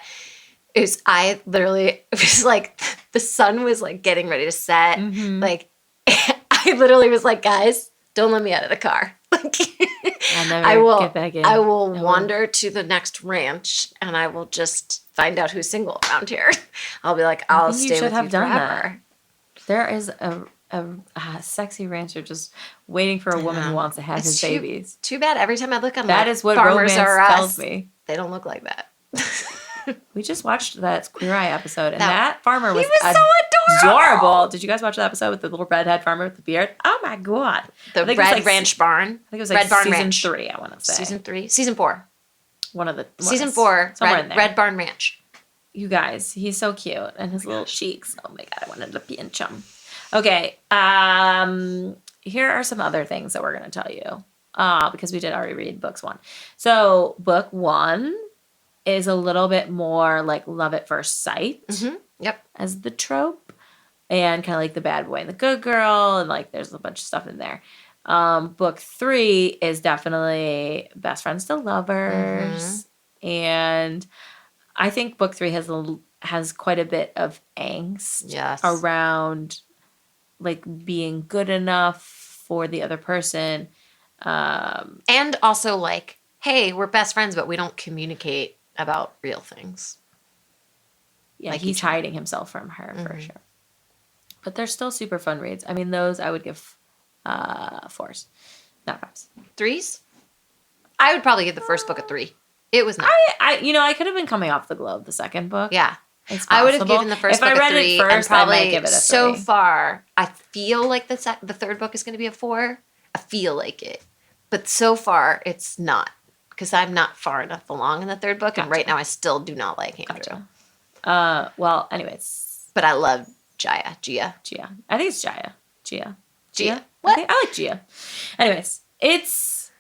it was like the sun was like getting ready to set. Mm-hmm. Like I literally was like, guys, don't let me out of the car. Like I will get back in. I will wander to the next ranch and I will just find out who's single around here. I'll be like, I'll stay with you forever. There is a sexy rancher just waiting for a woman who wants to have his babies. Too bad. Every time I look on that is what Farmers romance R Us, tells me. They don't look like that. We just watched that Queer Eye episode, and that farmer was so adorable. Did you guys watch that episode with the little redhead farmer with the beard? Oh my god! The Red Ranch Barn. I think it was like Red Barn season Ranch. 3. I want to say season 4. Season 4. Somewhere in there. Red Barn Ranch. You guys, he's so cute, and his little cheeks. Oh my god, I wanted to pinch him. Okay, here are some other things that we're going to tell you because we did already read books 1. So book 1 is a little bit more like love at first sight. Mm-hmm. Yep. As the trope, and kind of like the bad boy and the good girl, and like there's a bunch of stuff in there. Book 3 is definitely best friends to lovers, and I think book 3 has quite a bit of angst around like being good enough for the other person, and also like, hey, we're best friends, but we don't communicate about real things. Yeah, like he's hiding himself from her for sure. But they're still super fun reads. I mean, those I would give 4s, not 5s. 3s? I would probably give the first book a 3. It was not. I could have been coming off the glow of the second book. Yeah. I would have given the first book a 3. If I read it first, I might give it a 3. So far, I feel like the third book is going to be a 4. I feel like it. But so far, it's not. Because I'm not far enough along in the third book, and right now I still do not like Andrew. Well, anyways. But I love Gia. I think it's Gia. What? I like Gia. Anyways, it's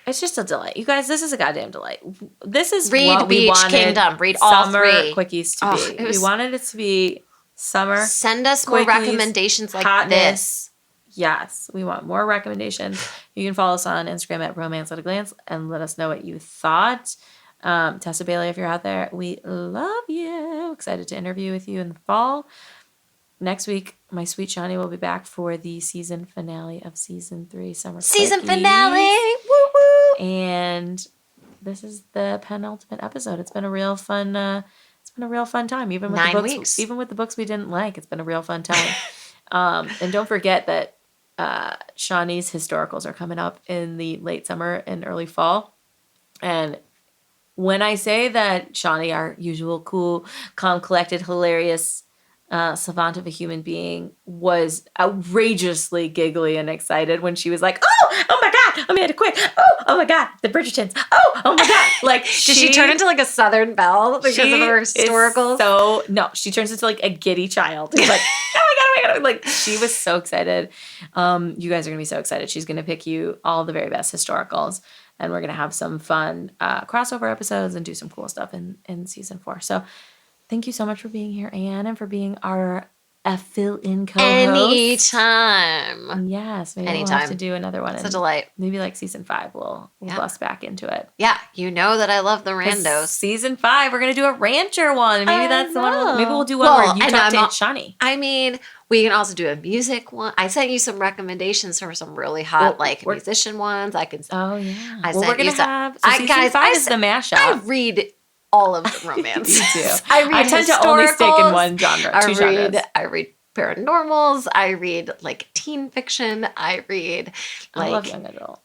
just a delight. You guys, this is a goddamn delight. This is Read what we Beach wanted Kingdom. Read all summer 3. Quickies to be. We wanted it to be summer. Send us more recommendations like this. Yes, we want more recommendations. You can follow us on Instagram at Romance at a Glance and let us know what you thought. Tessa Bailey, if you're out there, we love you. Excited to interview with you in the fall. Next week, my sweet Shani will be back for the season finale of season 3 Summer Season Quickies. Finale! Woo woo! And this is the penultimate episode. It's been a real fun time. Even with 9 the books, weeks. Even with the books we didn't like, it's been a real fun time. And don't forget that Shani's historicals are coming up in the late summer and early fall. And when I say that Shani, our usual cool, calm, collected, hilarious savant of a human being, was outrageously giggly and excited when she was like, oh my God, Amanda Quick. Oh my God, the Bridgertons. Oh my God. Like, did she turn into like a Southern belle because of her historicals? No, she turns into like a giddy child. Like, oh my God. Like, she was so excited. You guys are going to be so excited. She's going to pick you all the very best historicals. And we're going to have some fun crossover episodes and do some cool stuff in season 4. So thank you so much for being here, Anne, and for being our a fill-in co-host. Anytime. Yes, maybe we'll Anytime. have to do another one. It's a delight. Maybe like season 5, we'll bust back into it. Yeah, you know that I love the 'Cause randos. Season 5, we're gonna do a rancher one. Maybe that's the one. Maybe we'll do one where you talk to Shani. I mean, we can also do a music one. I sent you some recommendations for some really hot musician ones. I can. Oh yeah. I we're sent gonna you some. have. So season 5 is the mashup. I read all of the romance. You do. I tend to only stick in one genre, two genres. I read paranormals. I read like teen fiction. I read like I love young adult.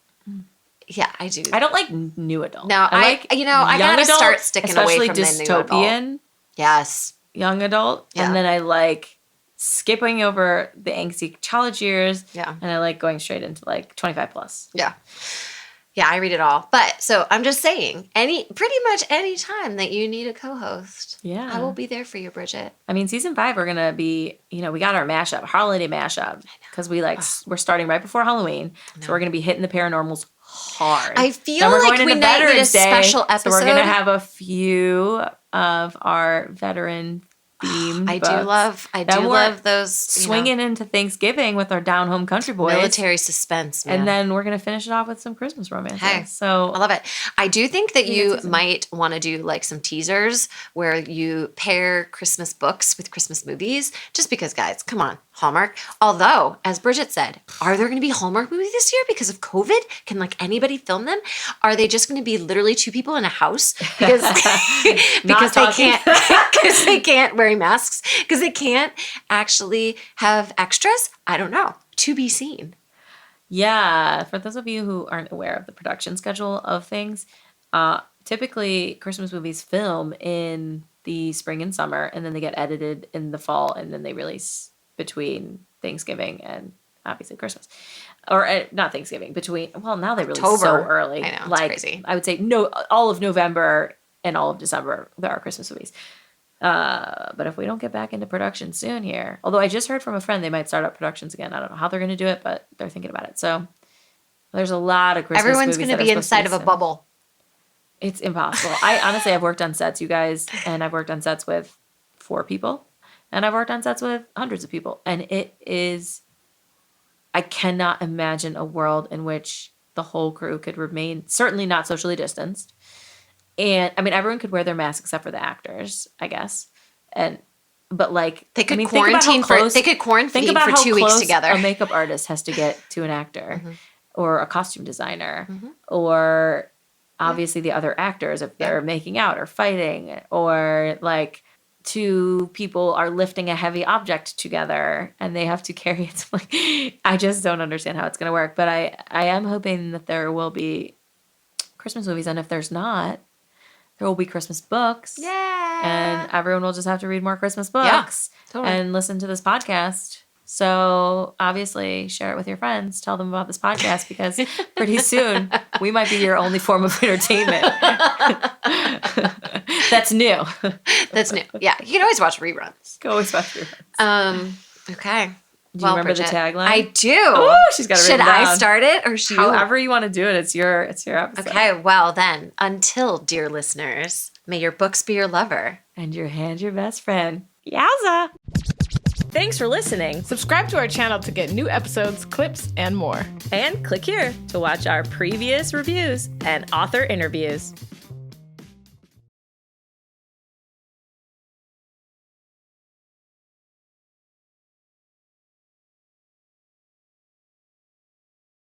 Yeah, I do. I don't like new adult. No, I gotta adult, start sticking away from especially the new adult. dystopian. Yes, young adult, Yeah. and then I like skipping over the angsty college years. Yeah, and I like going straight into like 25 plus. Yeah, I read it all. But so I'm just saying, pretty much any time that you need a co-host, I will be there for you, Bridget. I mean, season 5, we're gonna be, we got our mashup, holiday mashup, because we're starting right before Halloween, so we're gonna be hitting the paranormals hard. I feel like we might need a special episode. So we're gonna have a few of our veteran theme. I do love those swinging into Thanksgiving with our down home country boys, military suspense, man. And then we're gonna finish it off with some Christmas romance. Hey, so I love it. I do think that you might want to do like some teasers where you pair Christmas books with Christmas movies, just because, guys, come on, Hallmark. Although, as Bridget said, are there going to be Hallmark movies this year because of COVID? Can like anybody film them? Are they just going to be literally 2 people in a house because they can't wear masks, because they can't actually have extras? I don't know. To be seen. Yeah, for those of you who aren't aware of the production schedule of things, typically Christmas movies film in the spring and summer, and then they get edited in the fall, and then they release between Thanksgiving and obviously Christmas. Or not Thanksgiving, now they release so early. I know, it's crazy. I would say all of November and all of December, there are Christmas movies. But if we don't get back into production soon here, although I just heard from a friend they might start up productions again. I don't know how they're going to do it, but they're thinking about it. So there's a lot of Christmas Everyone's movies going to be inside of a bubble. It's impossible. I've worked on sets, you guys, and I've worked on sets with 4 people, and I've worked on sets with hundreds of people. And I cannot imagine a world in which the whole crew could remain, certainly not socially distanced. And I mean, everyone could wear their mask except for the actors, I guess. But like they could quarantine for 2 weeks together. A makeup artist has to get to an actor, or a costume designer, or obviously the other actors if they're making out or fighting, or like 2 people are lifting a heavy object together and they have to carry it. Like, I just don't understand how it's going to work. But I am hoping that there will be Christmas movies, and if there's not, there will be Christmas books. Yay! And everyone will just have to read more Christmas books and listen to this podcast. So obviously share it with your friends. Tell them about this podcast, because pretty soon we might be your only form of entertainment. That's new. That's new. Yeah. You can always watch reruns. Always watch reruns. Okay. Do you remember Bridget, the tagline? I do. Oh, she's got it written down. Should I start it or should However you want to do it. It's your episode. Okay, well then, until, dear listeners, may your books be your lover. And your hand your best friend. Yowza! Thanks for listening. Subscribe to our channel to get new episodes, clips, and more. And click here to watch our previous reviews and author interviews.